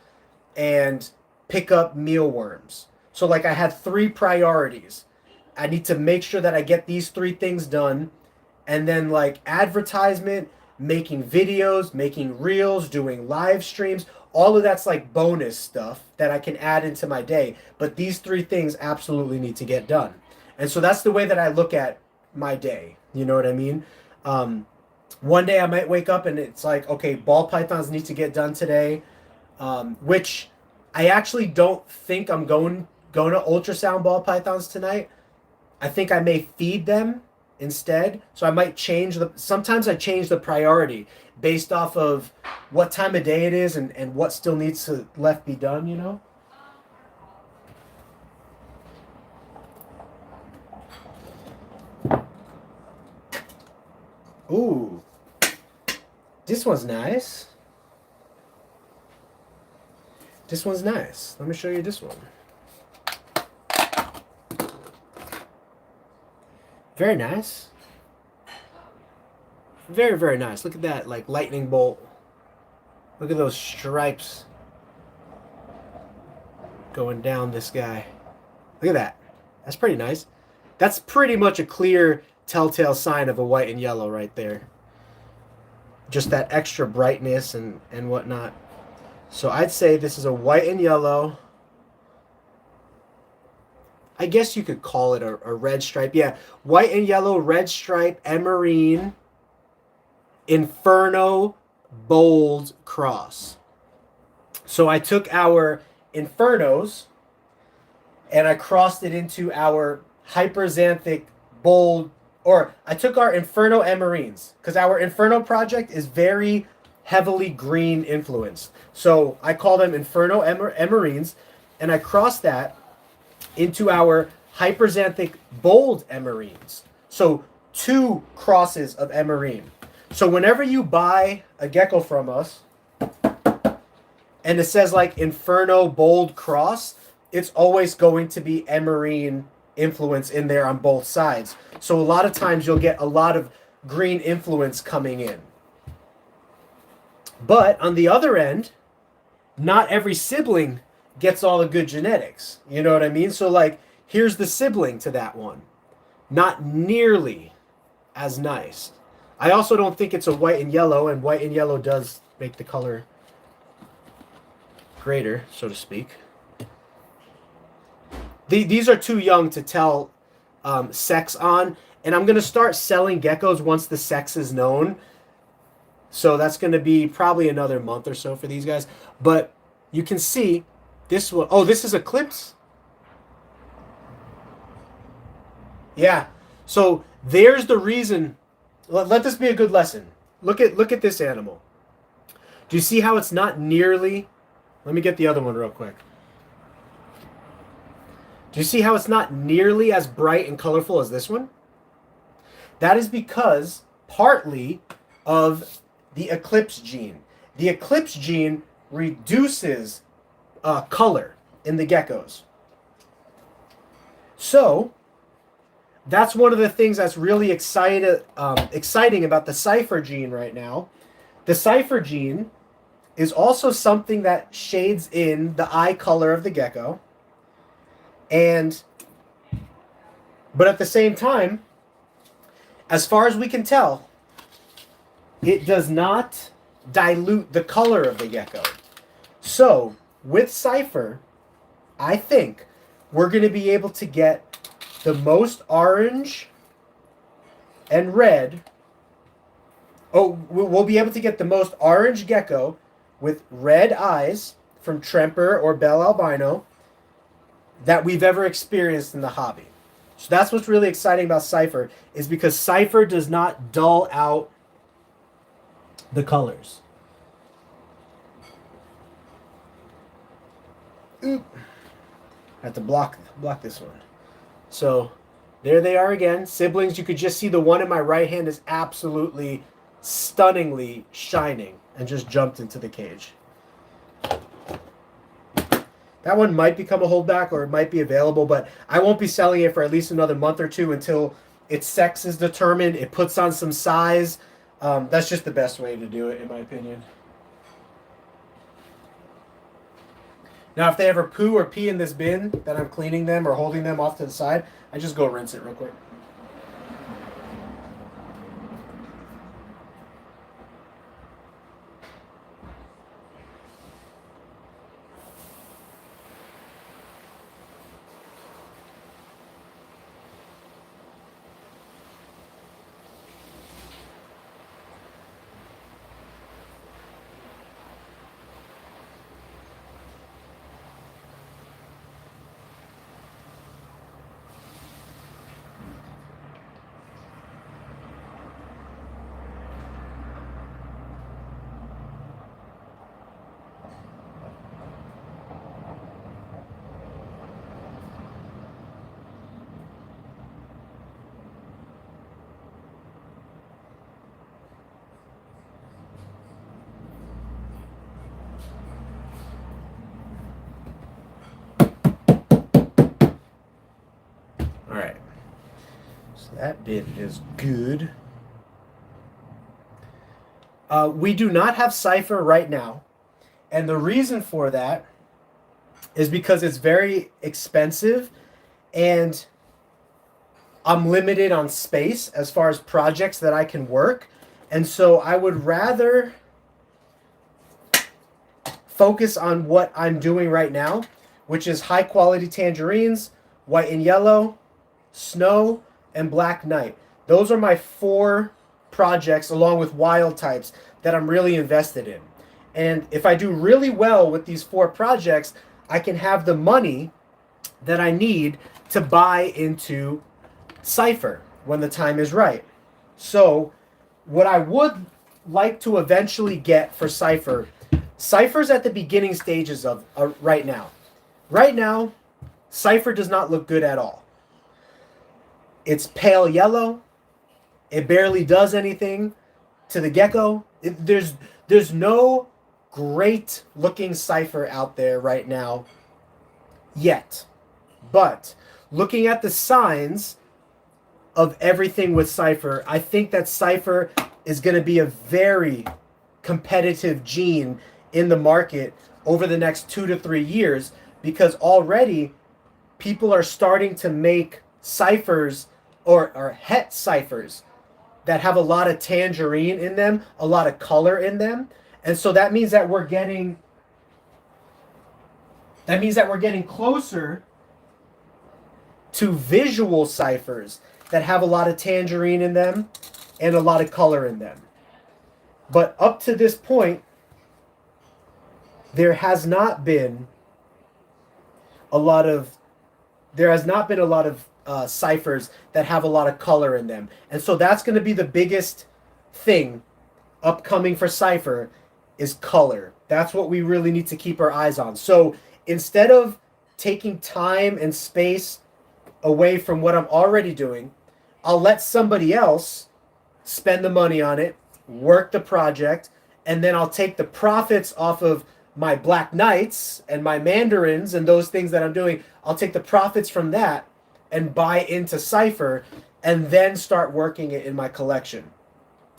and pick up mealworms. So like I had 3 priorities. I need to make sure that I get these 3 things done. And then like advertisement, making videos, making reels, doing live streams, all of that's like bonus stuff that I can add into my day. But these 3 things absolutely need to get done. And so that's the way that I look at my day. You know what I mean? One day I might wake up and it's like, okay, ball pythons need to get done today, which I actually don't think I'm going to ultrasound ball pythons tonight. I think I may feed them instead. So I might sometimes I change the priority based off of what time of day it is and what still needs to left be done, you know? Ooh. This one's nice. This one's nice. Let me show you this one. Very nice. Very, very nice. Look at that, like lightning bolt. Look at those stripes going down this guy. Look at that. That's pretty nice. That's pretty much a clear telltale sign of a white and yellow right there. Just that extra brightness and whatnot. So I'd say this is a white and yellow. I guess you could call it a red stripe. Yeah, white and yellow, red stripe, emerine, inferno, bold cross. So I took our infernos and I crossed it into our hyperxanthic bold, or I took our inferno emerines because our inferno project is very heavily green influenced. So I call them inferno emerines, and I crossed that into our hyperxanthic bold emerines. So 2 crosses of emerine. So whenever you buy a gecko from us and it says like inferno bold cross, it's always going to be emerine influence in there on both sides. So a lot of times you'll get a lot of green influence coming in. But on the other end, not every sibling gets all the good genetics. You know what I mean? So like, here's the sibling to that one. Not nearly as nice. I also don't think it's a white and yellow, and white and yellow does make the color greater, so to speak. These are too young to tell sex on, and I'm going to start selling geckos once the sex is known. So that's going to be probably another month or so for these guys. But you can see this one. Oh, this is Eclipse. Yeah. So there's the reason. Let this be a good lesson. Look at this animal. Do you see how it's not nearly? Let me get the other one real quick. Do you see how it's not nearly as bright and colorful as this one? That is because partly of the Eclipse gene. The Eclipse gene reduces color in the geckos. So that's one of the things that's really exciting about the Cipher gene right now. The Cipher gene is also something that shades in the eye color of the gecko. But at the same time, as far as we can tell, it does not dilute the color of the gecko. So with Cipher, I think we're going to be able to get the most orange and red. Oh, we'll be able to get the most orange gecko with red eyes from Tremper or Bell Albino that we've ever experienced in the hobby. So that's what's really exciting about Cipher, is because Cipher does not dull out the colors. Oop. I have to block this one. So there they are again. Siblings, you could just see the one in my right hand is absolutely stunningly shining and just jumped into the cage. That one might become a holdback, or it might be available, but I won't be selling it for at least another month or two until its sex is determined. It puts on some size. That's just the best way to do it, in my opinion. Now, if they ever poo or pee in this bin that I'm cleaning them or holding them off to the side, I just go rinse it real quick. Alright, so that bit is good. We do not have Cipher right now, and the reason for that is because it's very expensive, and I'm limited on space as far as projects that I can work, and so I would rather focus on what I'm doing right now, which is high quality tangerines, white and yellow, snow, and black knight. Those are my 4 projects, along with wild types, that I'm really invested in. And if I do really well with these 4 projects, I can have the money that I need to buy into Cipher when the time is right. So what I would like to eventually get for Cipher, Cipher's at the beginning stages of right now. Right now, Cipher does not look good at all. It's pale yellow. It barely does anything to the gecko. There's no great looking Cipher out there right now yet. But looking at the signs of everything with Cipher, I think that Cipher is going to be a very competitive gene in the market over the next 2 to 3 years, because already people are starting to make Ciphers or het Ciphers that have a lot of tangerine in them, a lot of color in them. And so that means that we're getting closer to visual Ciphers that have a lot of tangerine in them and a lot of color in them. But up to this point, there has not been a lot of Ciphers that have a lot of color in them. And so that's going to be the biggest thing upcoming for Cipher, is color. That's what we really need to keep our eyes on. So instead of taking time and space away from what I'm already doing, I'll let somebody else spend the money on it, work the project, and then I'll take the profits off of my Black Knights and my Mandarins and those things that I'm doing. I'll take the profits from that and buy into Cipher, and then start working it in my collection.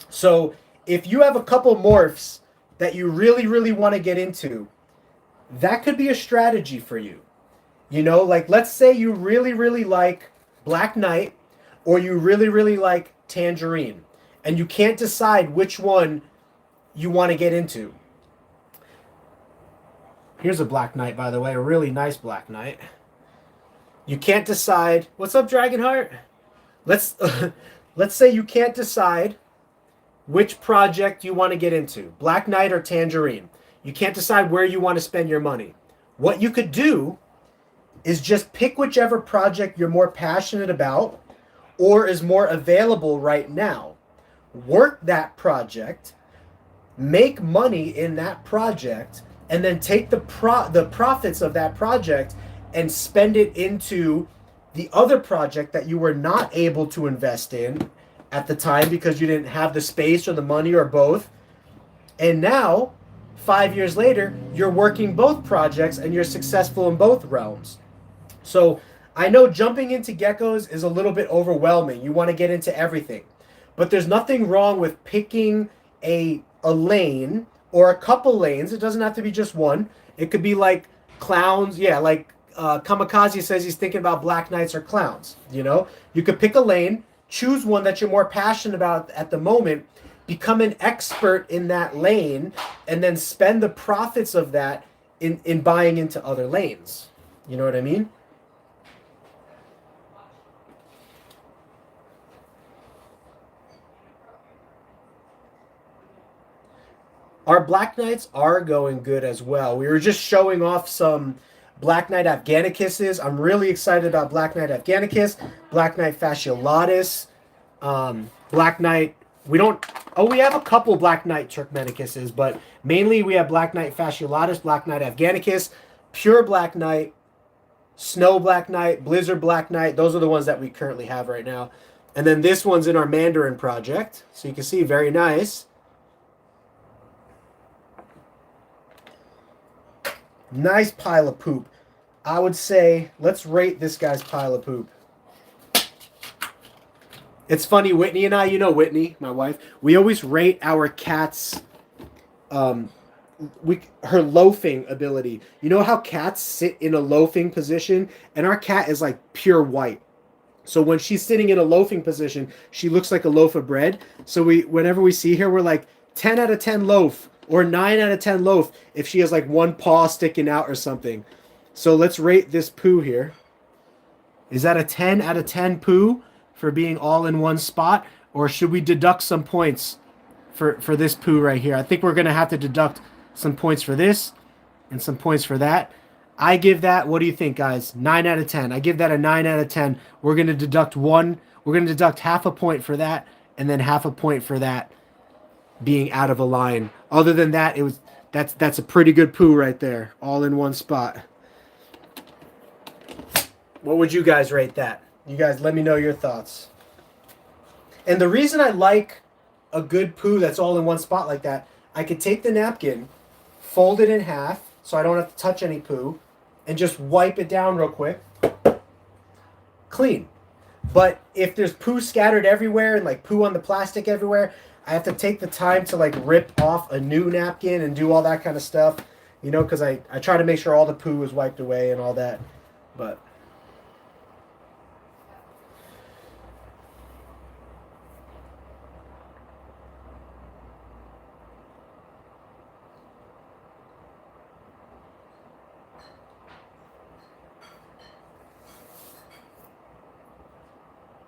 So if you have a couple morphs that you really, really want to get into, that could be a strategy for you. You know, like let's say you really, really like Black Knight or you really, really like Tangerine and you can't decide which one you want to get into. Here's a Black Knight, by the way, a really nice Black Knight. You can't decide. What's up, Dragonheart? Let's let's say you can't decide which project you want to get into, Black Knight or Tangerine. You can't decide where you want to spend your money. What you could do is just pick whichever project you're more passionate about or is more available right now. Work that project, make money in that project, and then take the profits of that project and spend it into the other project that you were not able to invest in at the time because you didn't have the space or the money or both. And now, 5 years later, you're working both projects and you're successful in both realms. So I know jumping into geckos is a little bit overwhelming. You want to get into everything. But there's nothing wrong with picking a lane or a couple lanes. It doesn't have to be just one. It could be like clowns. Yeah, like Kamikaze says he's thinking about Black Knights or clowns. You know, you could pick a lane, choose one that you're more passionate about at the moment, become an expert in that lane, and then spend the profits of that in buying into other lanes. You know what I mean? Our Black Knights are going good as well. We were just showing off some Black Knight Afghanicuses. I'm really excited about Black Knight Afghanicus, Black Knight Fasciolatus, Black Knight. We don't. Oh, we have a couple Black Knight Turkmenicuses, but mainly we have Black Knight Fasciolatus, Black Knight Afghanicus, Pure Black Knight, Snow Black Knight, Blizzard Black Knight. Those are the ones that we currently have right now. And then this one's in our Mandarin project. So you can see, very nice. Nice pile of poop. I would say, let's rate this guy's pile of poop. It's funny, Whitney and I, you know Whitney, my wife, we always rate our cat's her loafing ability. You know how cats sit in a loafing position? And our cat is like pure white. So when she's sitting in a loafing position, she looks like a loaf of bread. So whenever we see her, we're like 10 out of 10 loaf or 9 out of 10 loaf if she has like one paw sticking out or something. So let's rate this poo here. Is that a 10 out of 10 poo for being all in one spot? Or should we deduct some points for this poo right here? I think we're going to have to deduct some points for this and some points for that. I give that, what do you think, guys? 9 out of 10. I give that a 9 out of 10. We're going to deduct one. We're going to deduct half a point for that and then half a point for that being out of a line. Other than that, that's a pretty good poo right there, all in one spot. What would you guys rate that? You guys let me know your thoughts. And the reason I like a good poo that's all in one spot like that, I could take the napkin, fold it in half so I don't have to touch any poo, and just wipe it down real quick. Clean. But if there's poo scattered everywhere and like poo on the plastic everywhere, I have to take the time to like rip off a new napkin and do all that kind of stuff, you know, because I try to make sure all the poo is wiped away and all that. But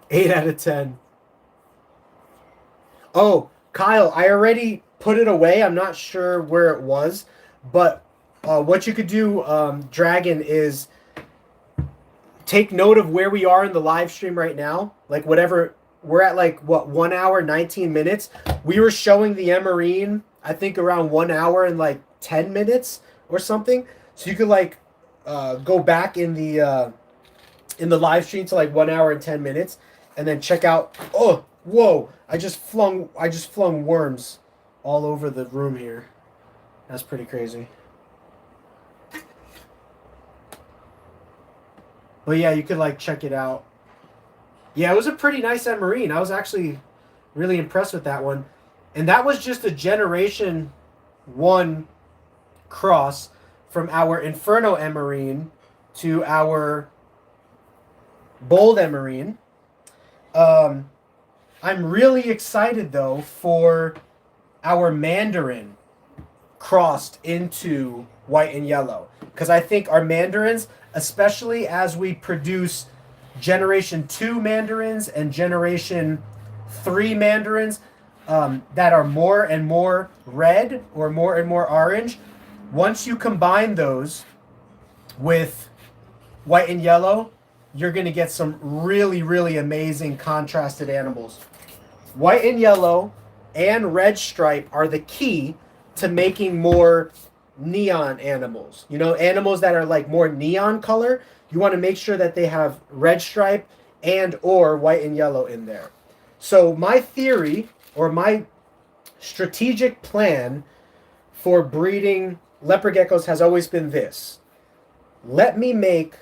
eight out of 10. Oh, Kyle, I already put it away. I'm not sure where it was, but what you could do, Dragon, is take note of where we are in the live stream right now. Like whatever, we're at like, what, 1 hour, 19 minutes? We were showing the Emarine, I think around 1 hour and like 10 minutes or something. So you could like go back in the live stream to like 1 hour and 10 minutes and then check out, oh, whoa, I just flung worms all over the room here. That's pretty crazy. But yeah, you could like check it out. Yeah, it was a pretty nice Emarine. I was actually really impressed with that one. And that was just a Generation 1 cross from our Inferno Emarine to our bold emerine. I'm really excited though for our mandarin crossed into white and yellow, because I think our mandarins, especially as we produce generation 2 mandarins and generation 3 mandarins that are more and more red or more and more orange, once you combine those with white and yellow, you're going to get some really, really amazing contrasted animals. White and yellow and red stripe are the key to making more neon animals. You know, animals that are like more neon color, you want to make sure that they have red stripe and or white and yellow in there. So my theory or my strategic plan for breeding leopard geckos has always been this. Let me make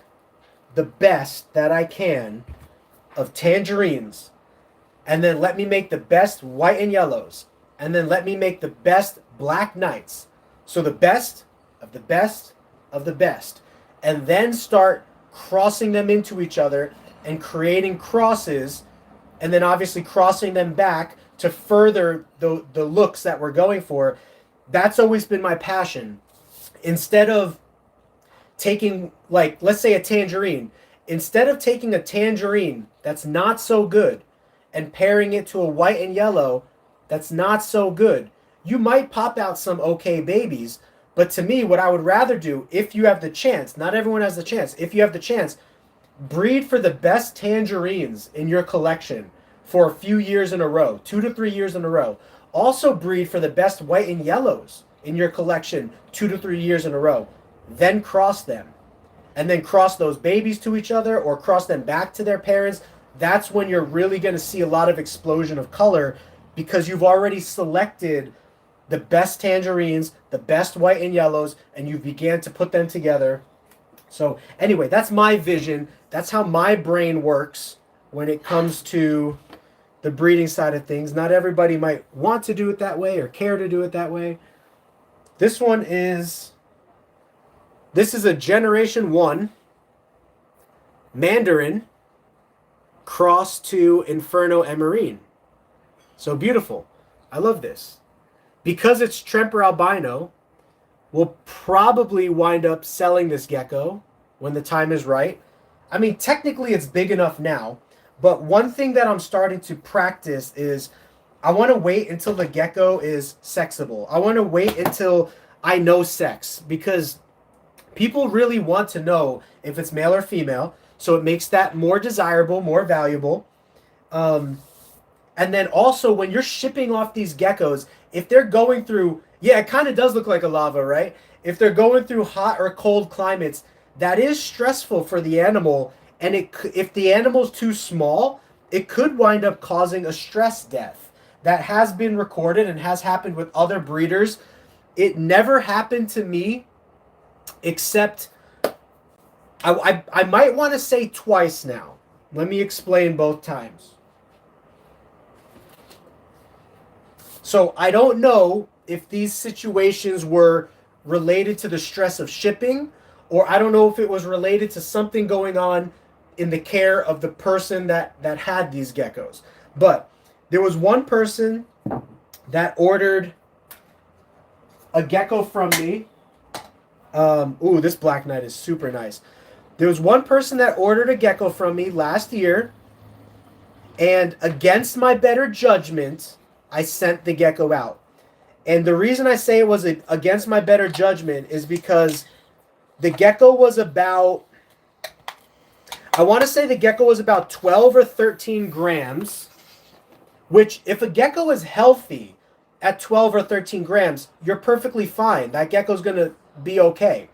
the best that I can of tangerines, and then let me make the best white and yellows, and then let me make the best black knights. So the best of the best of the best, and then start crossing them into each other and creating crosses, and then obviously crossing them back to further the looks that we're going for. That's always been my passion. Instead of taking, like, let's say a tangerine, instead of taking a tangerine that's not so good and pairing it to a white and yellow that's not so good, you might pop out some okay babies. But to me, what I would rather do, if you have the chance, not everyone has the chance, if you have the chance, breed for the best tangerines in your collection for a few years in a row, 2 to 3 years in a row. Also breed for the best white and yellows in your collection 2 to 3 years in a row. Then cross them. And then cross those babies to each other or cross them back to their parents. That's when you're really going to see a lot of explosion of color, because you've already selected the best tangerines, the best white and yellows, and you began to put them together. So anyway, that's my vision. That's how my brain works when it comes to the breeding side of things. Not everybody might want to do it that way or care to do it that way. This is a generation 1 mandarin crossed to inferno emerine. So beautiful. I love this. Because it's Tremper albino, we'll probably wind up selling this gecko when the time is right. I mean, technically it's big enough now, but one thing that I'm starting to practice is I want to wait until the gecko is sexable. I want to wait until I know sex, because people really want to know if it's male or female, so it makes that more desirable, more valuable. And then also when you're shipping off these geckos, if they're going through, yeah, it kind of does look like a lava, right? If they're going through hot or cold climates, that is stressful for the animal. And if the animal's too small, it could wind up causing a stress death. That has been recorded and has happened with other breeders. It never happened to me, except I might want to say twice now. Let me explain both times. So I don't know if these situations were related to the stress of shipping, or I don't know if it was related to something going on in the care of the person that had these geckos. But there was one person that ordered a gecko from me. Ooh, this Black Knight is super nice. There was one person that ordered a gecko from me last year, and against my better judgment, I sent the gecko out. And the reason I say it was against my better judgment is because the gecko was about, I want to say the gecko was about 12 or 13 grams, which if a gecko is healthy at 12 or 13 grams, you're perfectly fine. That gecko's going to be okay.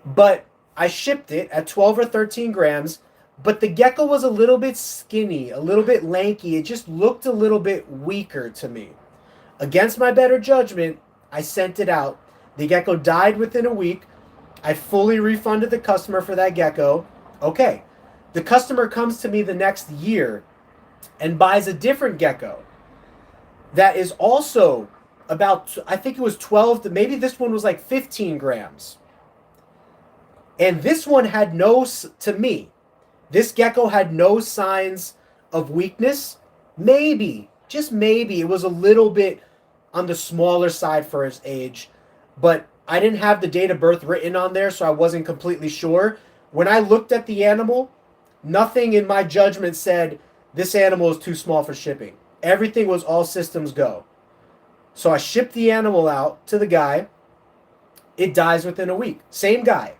But I shipped it at 12 or 13 grams, but the gecko was a little bit skinny, a little bit lanky. It just looked a little bit weaker to me. Against my better judgment, I sent it out. The gecko died within a week. I fully refunded the customer for that gecko. Okay. The customer comes to me the next year and buys a different gecko that is also about, I think it was 12 to, maybe this one was like 15 grams. And this one had no, to me, this gecko had no signs of weakness. Maybe, just maybe, it was a little bit on the smaller side for his age. But I didn't have the date of birth written on there, so I wasn't completely sure. When I looked at the animal, nothing in my judgment said this animal is too small for shipping. Everything was all systems go. So I shipped the animal out to the guy. It dies within a week. Same guy.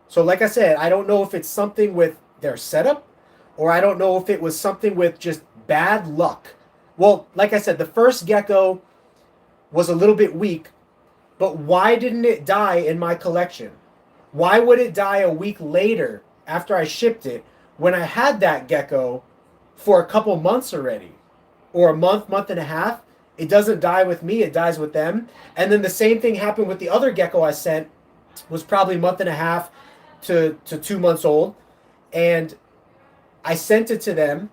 So like I said, I don't know if it's something with their setup, or I don't know if it was something with just bad luck. Well, like I said, the first gecko was a little bit weak, but why didn't it die in my collection? Why would it die a week later after I shipped it when I had that gecko for a couple months already? Or a month, month and a half? It doesn't die with me, it dies with them. And then the same thing happened with the other gecko I sent, was probably a month and a half to 2 months old. And I sent it to them,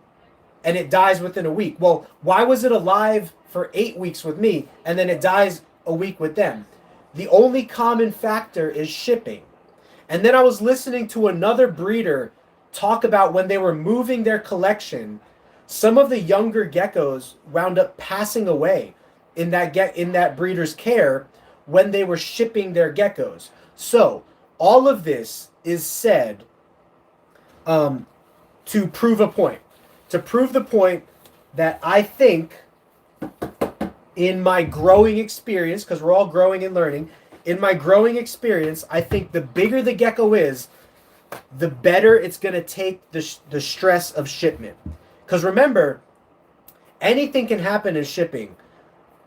and it dies within a week. Well, why was it alive for 8 weeks with me, and then it dies a week with them? The only common factor is shipping. And then I was listening to another breeder talk about when they were moving their collection, some of the younger geckos wound up passing away in that breeder's care when they were shipping their geckos. So all of this is said to prove a point. To prove the point that I think, in my growing experience, because we're all growing and learning, in my growing experience, I think the bigger the gecko is, the better it's going to take the stress of shipment. Because remember, anything can happen in shipping.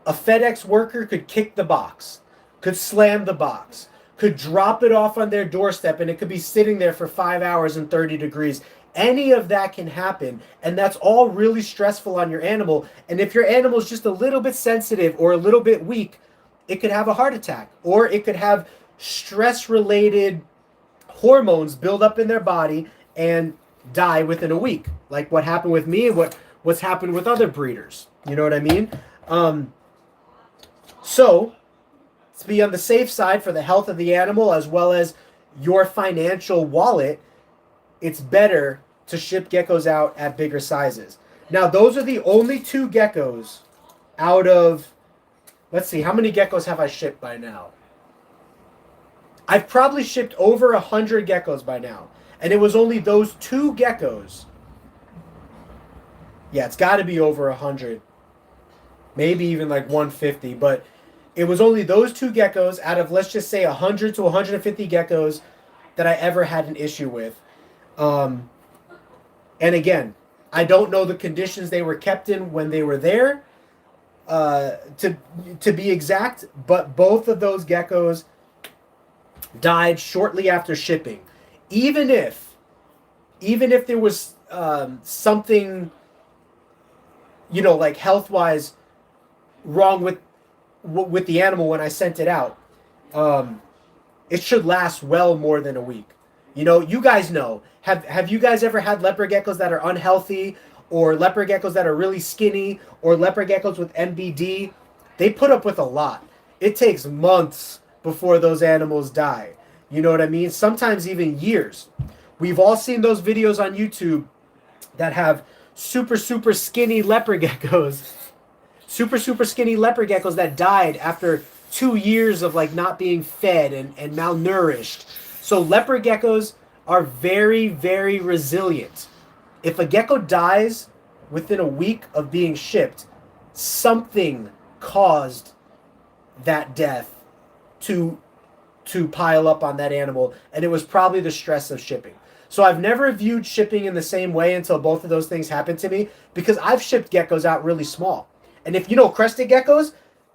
A FedEx worker could kick the box, could slam the box, could drop it off on their doorstep, and it could be sitting there for 5 hours and 30 degrees. Any of that can happen, and that's all really stressful on your animal. And if your animal is just a little bit sensitive or a little bit weak, it could have a heart attack, or it could have stress-related hormones build up in their body and die within a week, like what happened with me and what's happened with other breeders. You know what I mean? So, to be on the safe side for the health of the animal as well as your financial wallet, it's better to ship geckos out at bigger sizes. Now, those are the only 2 geckos out of, let's see, how many geckos have I shipped by now? I've probably shipped over 100 geckos by now. And it was only those 2 geckos. Yeah, it's got to be over 100. Maybe even like 150. But it was only those 2 geckos out of, let's just say, 100 to 150 geckos that I ever had an issue with. And again, I don't know the conditions they were kept in when they were there, to be exact. But both of those geckos died shortly after shipping. Even if there was something, like health-wise wrong with the animal when I sent it out, it should last well more than a week. You guys know. Have you guys ever had leopard geckos that are unhealthy, or leopard geckos that are really skinny, or leopard geckos with MBD? They put up with a lot. It takes months before those animals die. You know what I mean? Sometimes even years. We've all seen those videos on YouTube that have super, super skinny leopard geckos. Super, super skinny leopard geckos that died after 2 years of not being fed and malnourished. So leopard geckos are very, very resilient. If a gecko dies within a week of being shipped, something caused that death to pile up on that animal, and it was probably the stress of shipping. So I've never viewed shipping in the same way until both of those things happened to me, because I've shipped geckos out really small. And if you know crested geckos,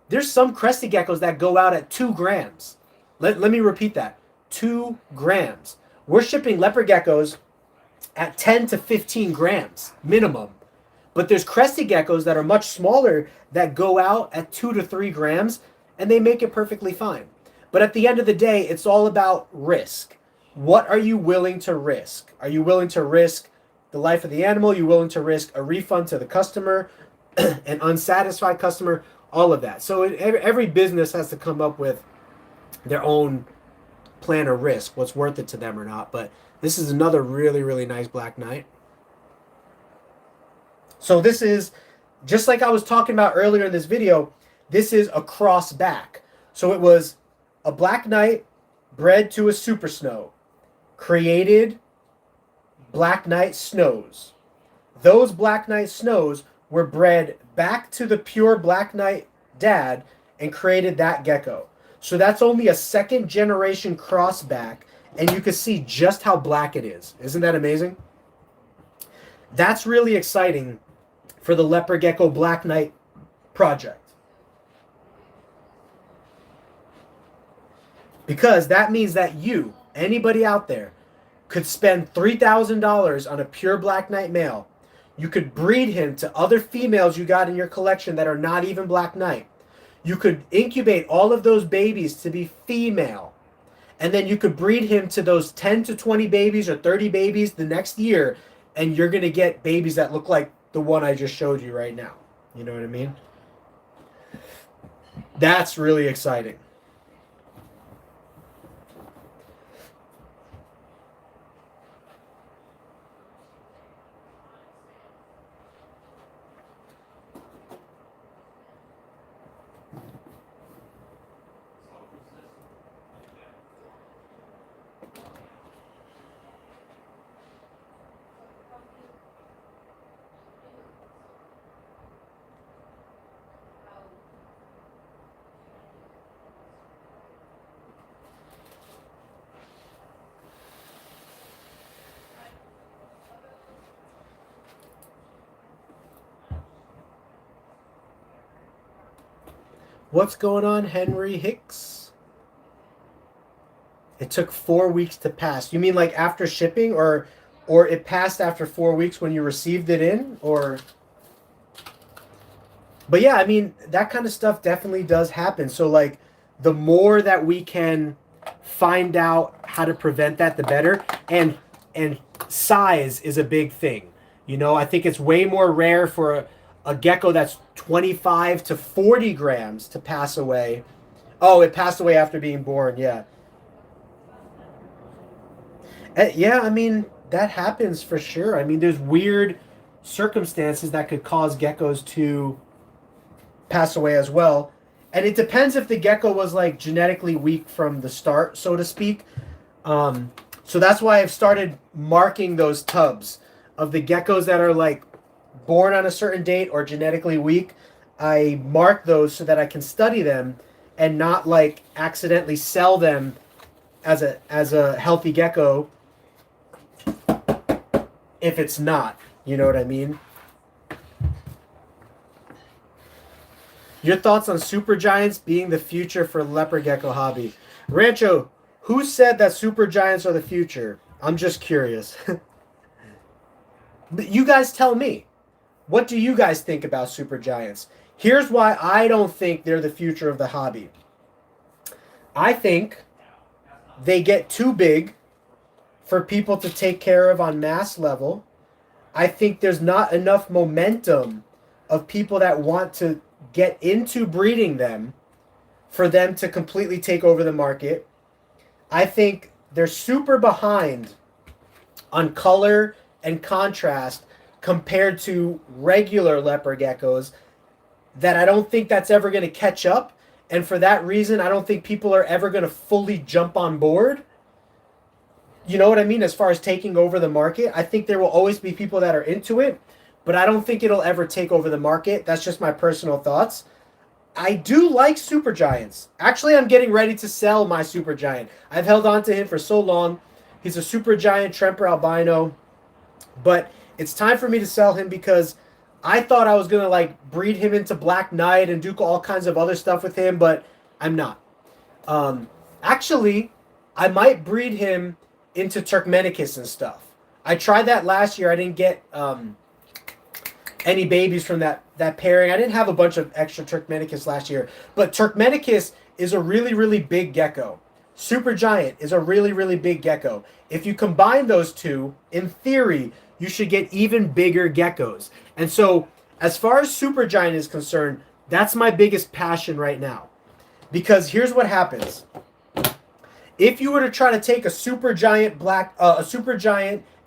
there's some crested geckos that go out at 2 grams. Let me repeat that. 2 grams. We're shipping leopard geckos at 10 to 15 grams minimum. But there's crested geckos that are much smaller that go out at 2 to 3 grams, and they make it perfectly fine. But at the end of the day, it's all about risk. What are you willing to risk? Are you willing to risk the life of the animal? Are you willing to risk a refund to the customer, an unsatisfied customer? All of that. So every business has to come up with their own plan a risk, what's worth it to them or not. But this is another really, really nice Black Knight. So this is, just like I was talking about earlier in this video, this is a cross back. So it was a Black Knight bred to a Super Snow, created Black Knight Snows. Those Black Knight Snows were bred back to the pure Black Knight dad and created that gecko. So that's only a second generation crossback, and you can see just how black it is. Isn't that amazing? That's really exciting for the Leopard Gecko Black Knight project. Because that means that you, anybody out there, could spend $3,000 on a pure Black Knight male. You could breed him to other females you got in your collection that are not even Black Knight. You could incubate all of those babies to be female. And then you could breed him to those 10 to 20 babies or 30 babies the next year. And you're going to get babies that look like the one I just showed you right now. You know what I mean? That's really exciting. What's going on, Henry Hicks? It took 4 weeks to pass. You mean like after shipping, or it passed after 4 weeks when you received it in, or? But yeah, I mean, that kind of stuff definitely does happen. So like, the more that we can find out how to prevent that, the better. And size is a big thing. You know, I think it's way more rare for a gecko that's 25 to 40 grams to pass away. Oh, it passed away after being born, yeah. Yeah, I mean, that happens for sure. I mean, there's weird circumstances that could cause geckos to pass away as well. And it depends if the gecko was like genetically weak from the start, so to speak. So that's why I've started marking those tubs of the geckos that are like born on a certain date or genetically weak. I mark those so that I can study them and not like accidentally sell them as a healthy gecko if it's not. You know what I mean? Your thoughts on Supergiants being the future for leopard gecko hobby? Rancho, who said that Supergiants are the future? I'm just curious. But you guys tell me. What do you guys think about Supergiants? Here's why I don't think they're the future of the hobby. I think they get too big for people to take care of on mass level. I think there's not enough momentum of people that want to get into breeding them for them to completely take over the market. I think they're super behind on color and contrast compared to regular leopard geckos, that I don't think that's ever going to catch up. And for that reason, I don't think people are ever going to fully jump on board. You know what I mean? As far as taking over the market, I think there will always be people that are into it, but I don't think it'll ever take over the market. That's just my personal thoughts. I do like Supergiants. Actually, I'm getting ready to sell my Supergiant. I've held on to him for so long. He's a Supergiant Tremper albino, but it's time for me to sell him because I thought I was going to like breed him into Black Knight and do all kinds of other stuff with him, but I'm not. Actually, I might breed him into Turkmenicus and stuff. I tried that last year. I didn't get any babies from that pairing. I didn't have a bunch of extra Turkmenicus last year, but Turkmenicus is a really, really big gecko. Supergiant is a really, really big gecko. If you combine those two, in theory, you should get even bigger geckos. And so, as far as Supergiant is concerned, that's my biggest passion right now. Because here's what happens. If you were to try to take a supergiant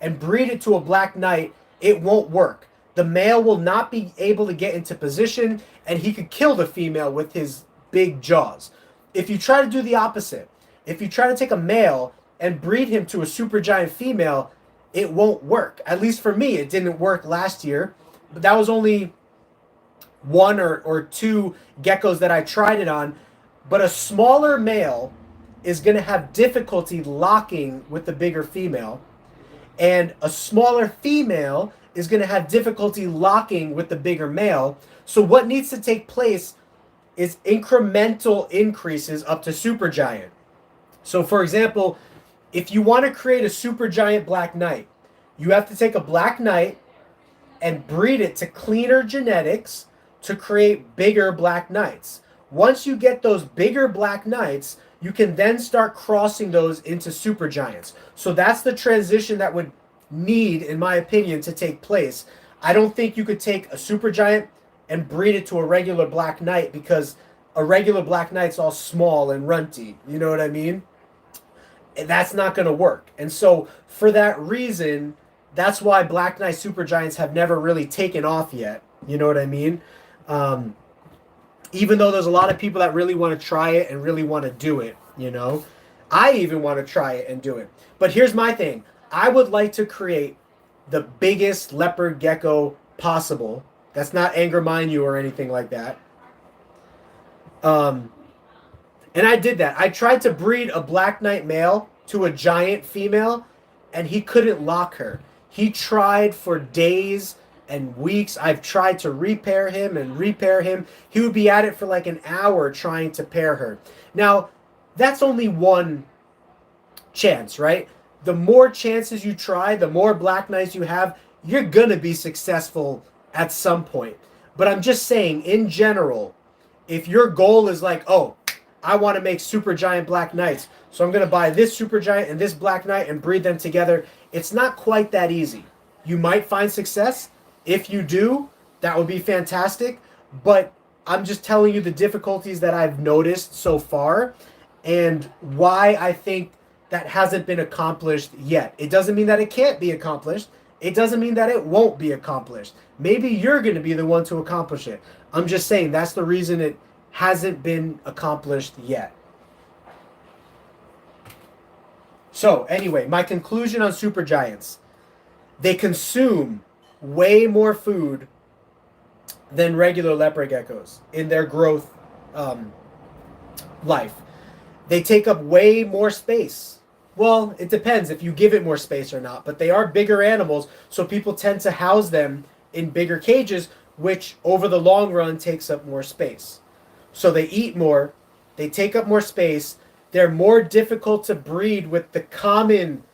and breed it to a black knight, it won't work. The male will not be able to get into position, and he could kill the female with his big jaws. If you try to do the opposite, if you try to take a male and breed him to a supergiant female, it won't work. At least for me, it didn't work last year. But that was only one or two geckos that I tried it on. But a smaller male is going to have difficulty locking with the bigger female. And a smaller female is going to have difficulty locking with the bigger male. So what needs to take place is incremental increases up to supergiant. So for example, if you want to create a supergiant black knight, you have to take a black knight and breed it to cleaner genetics to create bigger black knights. Once you get those bigger black knights, you can then start crossing those into supergiants. So that's the transition that would need, in my opinion, to take place. I don't think you could take a supergiant and breed it to a regular black knight, because a regular black knight's all small and runty. You know what I mean? That's not going to work. And so for that reason, that's why black knight supergiants have never really taken off yet. You know what I mean? Even though there's a lot of people that really want to try it and really want to do it, you know? I even want to try it and do it. But here's my thing. I would like to create the biggest leopard gecko possible. That's not anger mind you or anything like that. And I did that. I tried to breed a black knight male to a giant female, and he couldn't lock her. He tried for days and weeks. I've tried to repair him and repair him. He would be at it for like an hour trying to pair her. Now, that's only one chance, right? The more chances you try, the more black knights you have, you're going to be successful at some point. But I'm just saying, in general, if your goal is like, oh, I want to make supergiant black knights, so I'm going to buy this supergiant and this black knight and breed them together, it's not quite that easy. You might find success. If you do, that would be fantastic. But I'm just telling you the difficulties that I've noticed so far and why I think that hasn't been accomplished yet. It doesn't mean that it can't be accomplished. It doesn't mean that it won't be accomplished. Maybe you're going to be the one to accomplish it. I'm just saying that's the reason it hasn't been accomplished yet. So anyway, my conclusion on supergiants. They consume way more food than regular leopard geckos in their growth life. They take up way more space. Well, it depends if you give it more space or not, but they are bigger animals, so people tend to house them in bigger cages, which over the long run takes up more space. So they eat more, they take up more space, they're more difficult to breed with the common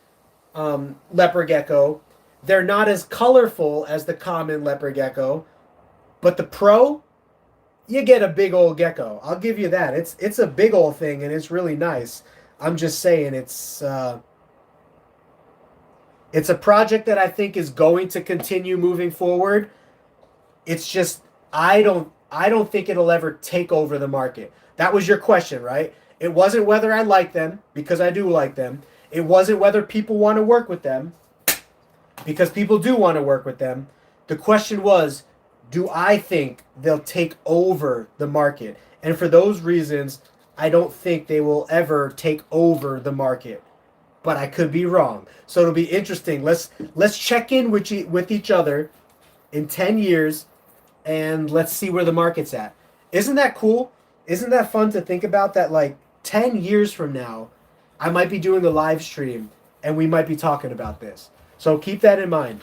leopard gecko. They're not as colorful as the common leopard gecko, but the pro, you get a big old gecko. I'll give you that. It's a big old thing, and it's really nice. I'm just saying it's a project that I think is going to continue moving forward. It's just I don't think it'll ever take over the market. That was your question, right? It wasn't whether I like them, because I do like them. It wasn't whether people want to work with them, because people do want to work with them. The question was, do I think they'll take over the market? And for those reasons, I don't think they will ever take over the market. But I could be wrong. So it'll be interesting. Let's check in with each other in 10 years, and let's see where the market's at. Isn't that cool? Isn't that fun to think about, that like 10 years from now, I might be doing a live stream and we might be talking about this. So keep that in mind.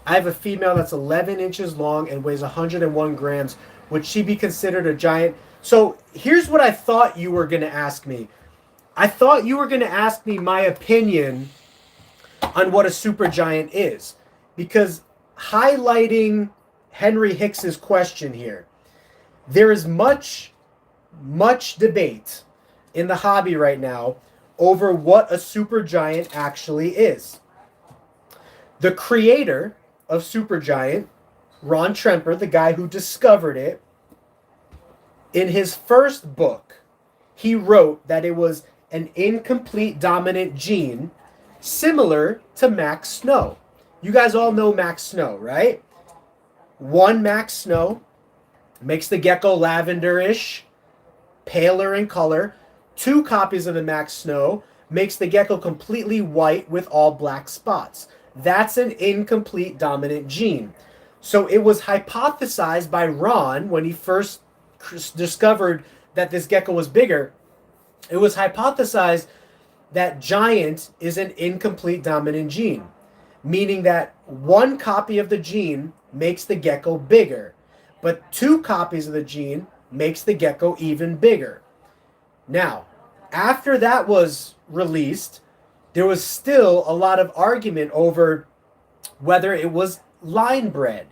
I have a female that's 11 inches long and weighs 101 grams. Would she be considered a giant? So here's what I thought you were going to ask me. I thought you were going to ask me my opinion on what a supergiant is. Because highlighting Henry Hicks's question here, there is much debate in the hobby right now over what a supergiant actually is. The creator of Supergiant Ron Tremper, the guy who discovered it, in his first book, he wrote that it was an incomplete dominant gene similar to Max Snow. You guys all know Max Snow, right? One Max Snow makes the gecko lavenderish, paler in color. Two copies of the Max Snow makes the gecko completely white with all black spots. That's an incomplete dominant gene. So it was hypothesized by Ron when he first discovered that this gecko was bigger. It was hypothesized that giant is an incomplete dominant gene, meaning that one copy of the gene makes the gecko bigger, but two copies of the gene makes the gecko even bigger. Now, after that was released, there was still a lot of argument over whether it was line bred,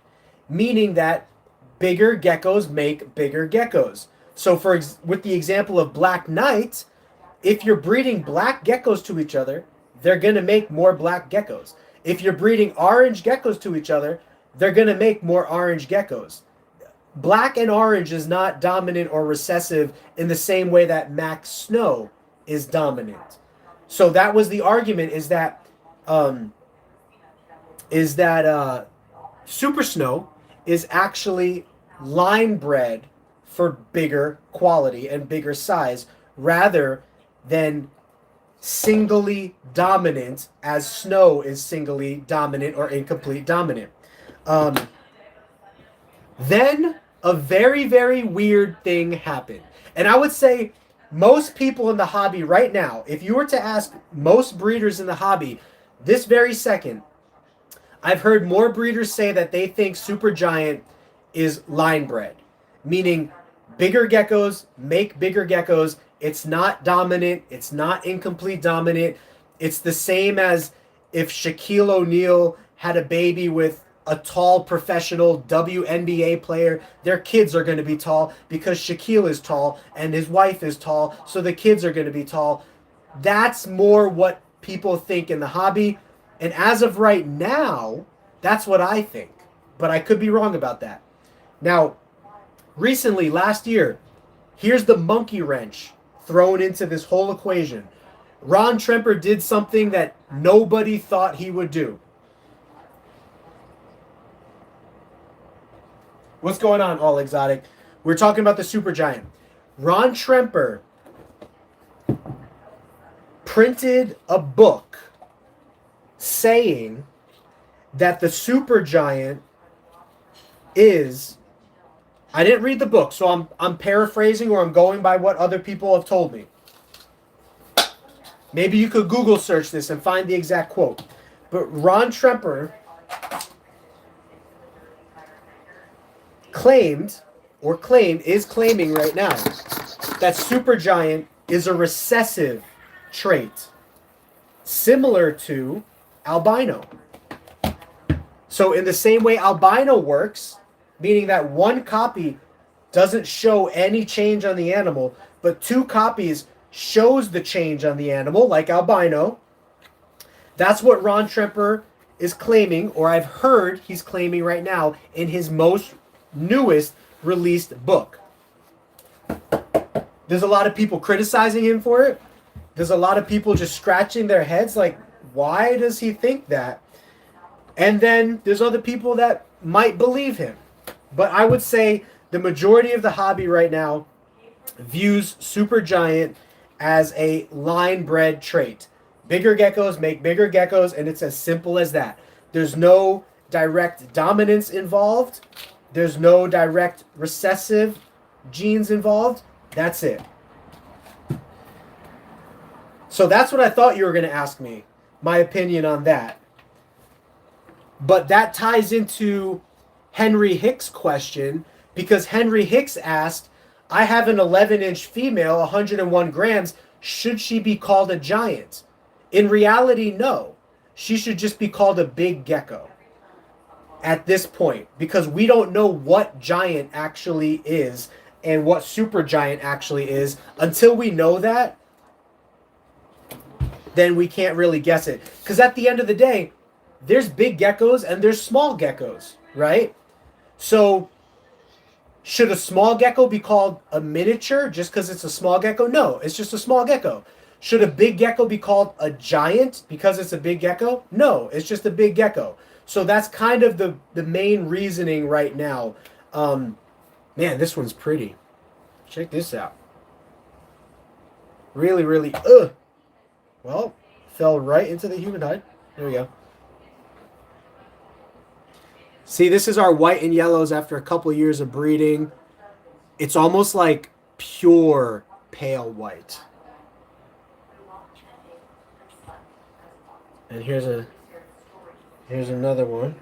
meaning that bigger geckos make bigger geckos. So with the example of Black Knight, if you're breeding black geckos to each other, they're going to make more black geckos. If you're breeding orange geckos to each other, they're going to make more orange geckos. Black and orange is not dominant or recessive in the same way that Max Snow is dominant. So that was the argument, is that Super Snow is actually line bred for bigger quality and bigger size rather than singly dominant as Snow is singly dominant or incomplete dominant. Then a very, very weird thing happened. And I would say most people in the hobby right now, if you were to ask most breeders in the hobby this very second, I've heard more breeders say that they think Supergiant is line bred, meaning bigger geckos make bigger geckos. It's not dominant. It's not incomplete dominant. It's the same as if Shaquille O'Neal had a baby with a tall professional WNBA player. Their kids are going to be tall because Shaquille is tall and his wife is tall, so the kids are going to be tall. That's more what people think in the hobby. And as of right now, that's what I think. But I could be wrong about that. Now, recently, last year, here's the monkey wrench thrown into this whole equation. Ron Tremper did something that nobody thought he would do. What's going on, All Exotic? We're talking about the Supergiant. Ron Tremper printed a book saying that the Supergiant is... I didn't read the book, so I'm paraphrasing or I'm going by what other people have told me. Maybe you could Google search this and find the exact quote. But Ron Tremper is claiming right now that Supergiant is a recessive trait, similar to albino. So in the same way albino works, meaning that one copy doesn't show any change on the animal, but two copies shows the change on the animal, like albino. That's what Ron Tremper is claiming, or I've heard he's claiming right now in his most newest released book. There's a lot of people criticizing him for it. There's a lot of people just scratching their heads like, why does he think that? And then there's other people that might believe him. But I would say the majority of the hobby right now views Supergiant as a line-bred trait. Bigger geckos make bigger geckos, and it's as simple as that. There's no direct dominance involved. There's no direct recessive genes involved. That's it. So that's what I thought you were going to ask me, my opinion on that. But that ties into Henry Hicks' question, because Henry Hicks asked, I have an 11-inch female, 101 grams. Should she be called a giant? In reality, no. She should just be called a big gecko at this point, because we don't know what giant actually is and what Supergiant actually is. Until we know that, then we can't really guess it. Because at the end of the day, there's big geckos and there's small geckos, right? So should a small gecko be called a miniature just because it's a small gecko? No, it's just a small gecko. Should a big gecko be called a giant because it's a big gecko? No, it's just a big gecko. So that's kind of the main reasoning right now. Man, this one's pretty. Check this out. Really, really, well, fell right into the human hide. There we go. See, this is our white and yellows after a couple of years of breeding. It's almost like pure pale white. And here's another one.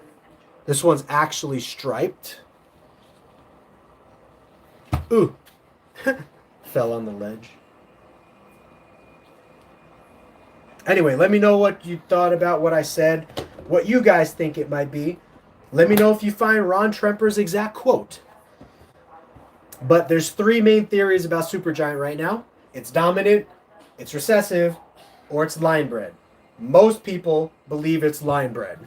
This one's actually striped. Ooh. Fell on the ledge. Anyway, let me know what you thought about what I said, what you guys think it might be. Let me know if you find Ron Tremper's exact quote. But there's three main theories about Supergiant right now. It's dominant, it's recessive, or it's line bred. Most people believe it's line bred.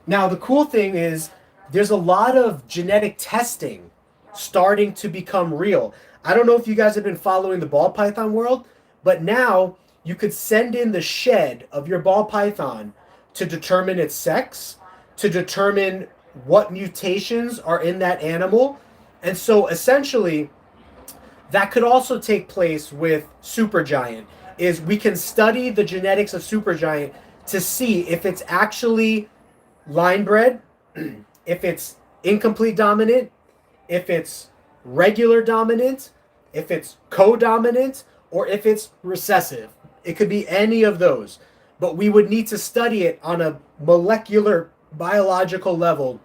Now, the cool thing is there's a lot of genetic testing starting to become real. I don't know if you guys have been following the ball python world, but now you could send in the shed of your ball python to determine its sex, to determine what mutations are in that animal. And so essentially, that could also take place with Supergiant, is we can study the genetics of Supergiant to see if it's actually line bred, if it's incomplete dominant, if it's regular dominant, if it's co-dominant, or if it's recessive. It could be any of those. But we would need to study it on a molecular, biological level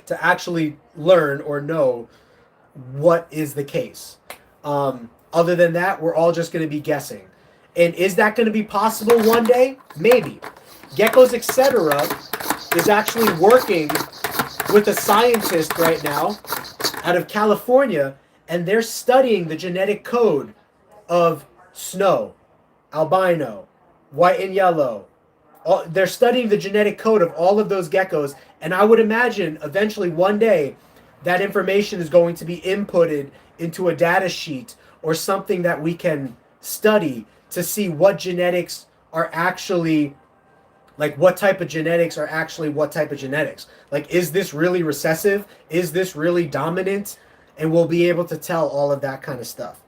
to actually learn or know what is the case. Other than that, we're all just going to be guessing. And is that going to be possible one day? Maybe. Geckos, etc. is actually working with a scientist right now out of California, and they're studying the genetic code of snow, albino, white and yellow. They're studying the genetic code of all of those geckos, and I would imagine eventually one day that information is going to be inputted into a data sheet or something that we can study to see what genetics are actually, like what type of genetics are actually what type of genetics. Like, is this really recessive? Is this really dominant? And we'll be able to tell all of that kind of stuff.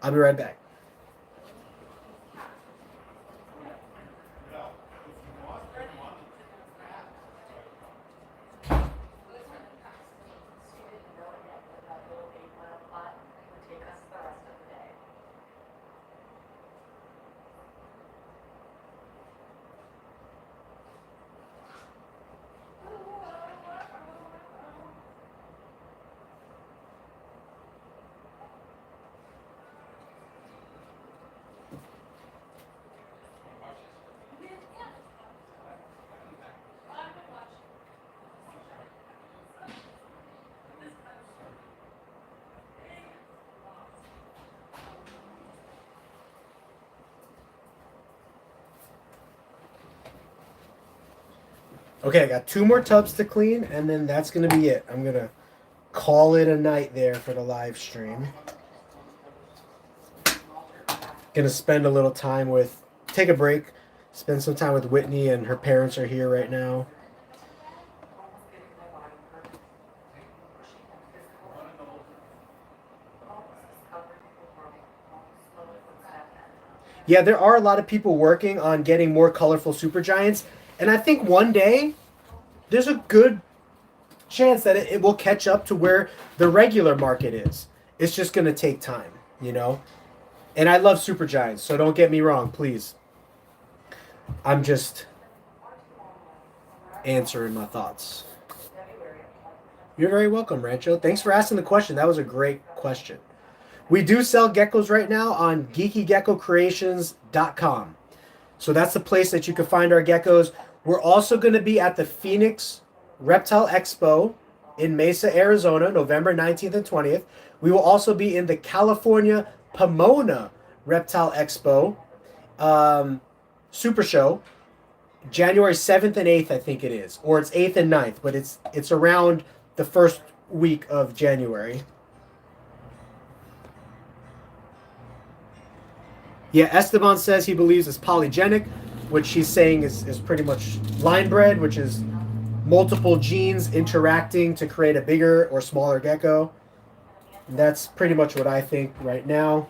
I'll be right back. Okay, I got 2 more tubs to clean, and then that's going to be it. I'm going to call it a night there for the live stream. Going to spend a little time with, take a break, spend some time with Whitney, and her parents are here right now. Yeah, there are a lot of people working on getting more colorful Supergiants. And I think one day, there's a good chance that it will catch up to where the regular market is. It's just going to take time, you know? And I love Supergiants, so don't get me wrong, please. I'm just answering my thoughts. You're very welcome, Rancho. Thanks for asking the question. That was a great question. We do sell geckos right now on geekygeckocreations.com. So that's the place that you can find our geckos. We're also going to be at the Phoenix Reptile Expo in Mesa, Arizona, November 19th and 20th. We will also be in the California Pomona Reptile Expo Super Show January 7th and 8th, I think it is. Or it's 8th and 9th, but it's around the first week of January. Yeah, Esteban says he believes it's polygenic, which he's saying is pretty much line bred, which is multiple genes interacting to create a bigger or smaller gecko. And that's pretty much what I think right now.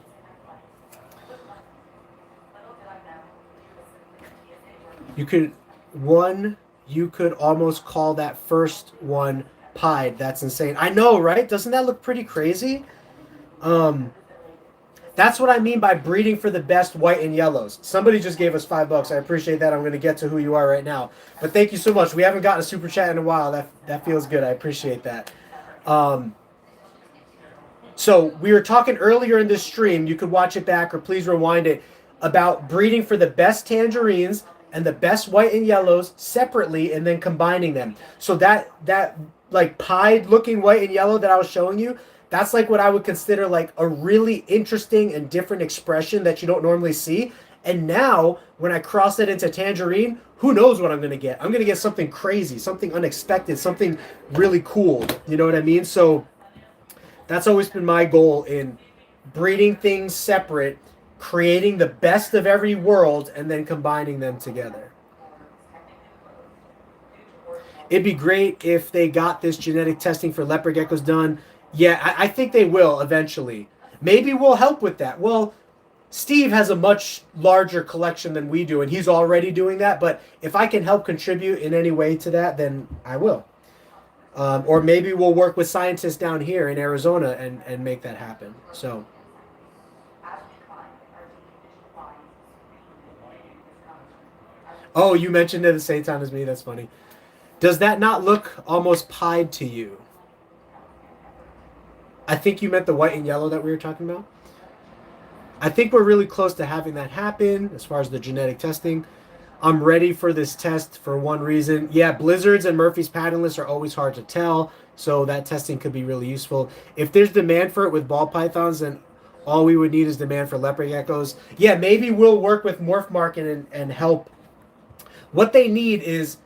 You could almost call that first one pied. That's insane. I know, right? Doesn't that look pretty crazy? That's what I mean by breeding for the best white and yellows. Somebody just gave us $5. I appreciate that. I'm going to get to who you are right now. But thank you so much. We haven't gotten a super chat in a while. That feels good. I appreciate that. So we were talking earlier in this stream. You could watch it back or please rewind it, about breeding for the best tangerines and the best white and yellows separately and then combining them. So that like pied looking white and yellow that I was showing you, that's like what I would consider like a really interesting and different expression that you don't normally see. And now when I cross it into tangerine, who knows what I'm going to get? I'm going to get something crazy, something unexpected, something really cool. You know what I mean? So that's always been my goal in breeding things separate, creating the best of every world, and then combining them together. It'd be great if they got this genetic testing for leopard geckos done. Yeah, I think they will eventually. Maybe we'll help with that. Well, Steve has a much larger collection than we do, and he's already doing that. But if I can help contribute in any way to that, then I will. Or maybe we'll work with scientists down here in Arizona and make that happen. So. Oh, you mentioned it at the same time as me. That's funny. Does that not look almost pied to you? I think you meant the white and yellow that we were talking about. I think we're really close to having that happen as far as the genetic testing. I'm ready for this test for one reason. Yeah, blizzards and Murphy's patternless are always hard to tell, so that testing could be really useful. If there's demand for it with ball pythons, then all we would need is demand for leopard geckos. Yeah, maybe we'll work with MorphMarket and help. What they need is...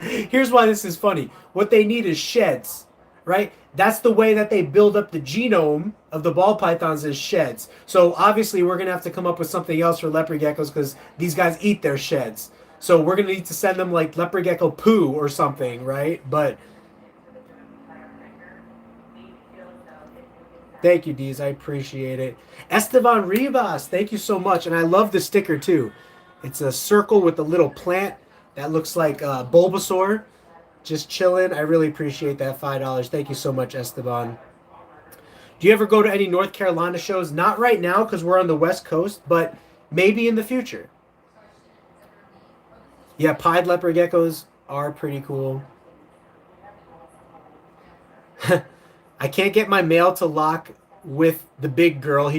Here's why this is funny. What they need is sheds, right? That's the way that they build up the genome of the ball pythons, is sheds. So obviously we're going to have to come up with something else for leopard geckos because these guys eat their sheds. So we're going to need to send them like leopard gecko poo or something, right? But thank you, Deez. I appreciate it. Esteban Rivas, thank you so much. And I love the sticker too. It's a circle with a little plant that looks like Bulbasaur. Just chilling. I really appreciate that $5. Thank you so much, Esteban. Do you ever go to any North Carolina shows? Not right now because we're on the West Coast, but maybe in the future. Yeah, pied leopard geckos are pretty cool. I can't get my male to lock with the big girl.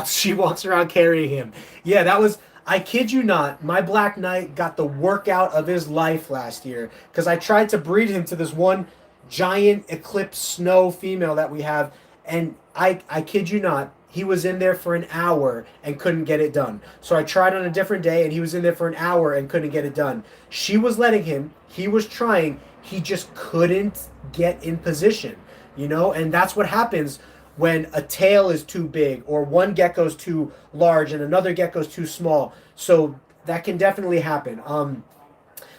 She walks around carrying him. Yeah, that was... I kid you not, my Black Knight got the workout of his life last year because I tried to breed him to this one giant eclipse snow female that we have, and I kid you not, he was in there for an hour and couldn't get it done. So I tried on a different day, and he was in there for an hour and couldn't get it done. She was letting him. He was trying. He just couldn't get in position, you know, and that's what happens when a tail is too big or one gecko's too large and another gecko's too small. So that can definitely happen.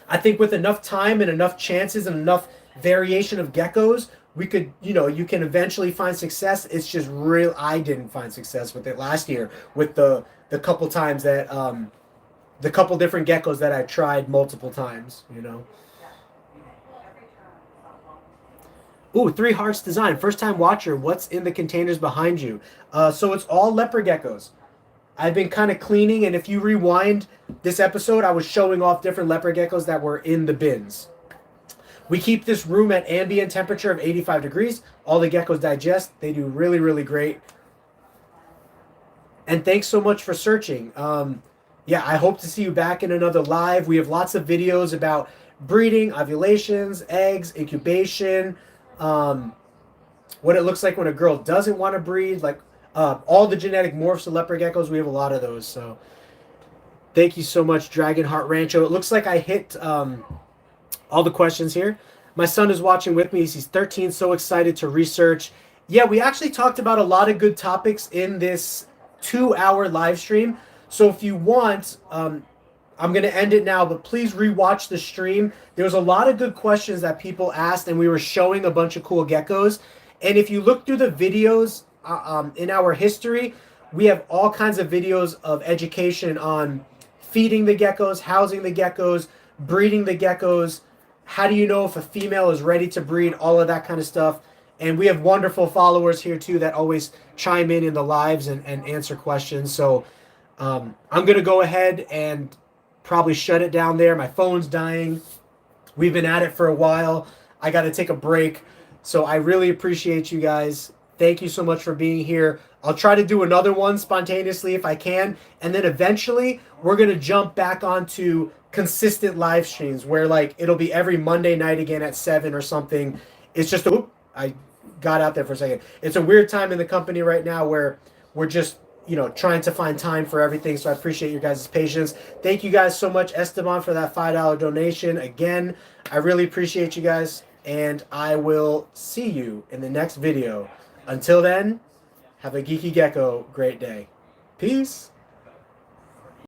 I think with enough time and enough chances and enough variation of geckos, we could, you can eventually find success. It's just real. I didn't find success with it last year with the couple times that, the couple different geckos that I tried multiple times, Ooh, 3 Hearts Design. First time watcher, what's in the containers behind you? So it's all leopard geckos. I've been kind of cleaning, and if you rewind this episode, I was showing off different leopard geckos that were in the bins. We keep this room at ambient temperature of 85 degrees. All the geckos digest. They do really, really great. And thanks so much for searching. Yeah, I hope to see you back in another live. We have lots of videos about breeding, ovulations, eggs, incubation, what it looks like when a girl doesn't want to breed, like all the genetic morphs of leopard geckos. We have a lot of those. So Thank you so much, Dragonheart Rancho. It looks like I hit all the questions here. My son is watching with me. He's 13, so excited to research. Yeah, we actually talked about a lot of good topics in this 2-hour live stream. So if you want, I'm going to end it now, but please rewatch the stream. There was a lot of good questions that people asked, and we were showing a bunch of cool geckos. And if you look through the videos in our history, we have all kinds of videos of education on feeding the geckos, housing the geckos, breeding the geckos. How do you know if a female is ready to breed? All of that kind of stuff. And we have wonderful followers here too that always chime in the lives and answer questions. So I'm going to go ahead and probably shut it down there. My phone's dying. We've been at it for a while. I got to take a break. So I really appreciate you guys. Thank you so much for being here. I'll try to do another one spontaneously if I can. And then eventually we're going to jump back onto consistent live streams where like it'll be every Monday night again at 7 or something. It's just I got out there for a second. It's a weird time in the company right now where we're just, trying to find time for everything. So I appreciate your guys' patience. Thank you guys so much, Esteban, for that $5 donation. Again, I really appreciate you guys, and I will see you in the next video. Until then, have a Geeky Gecko great day. Peace.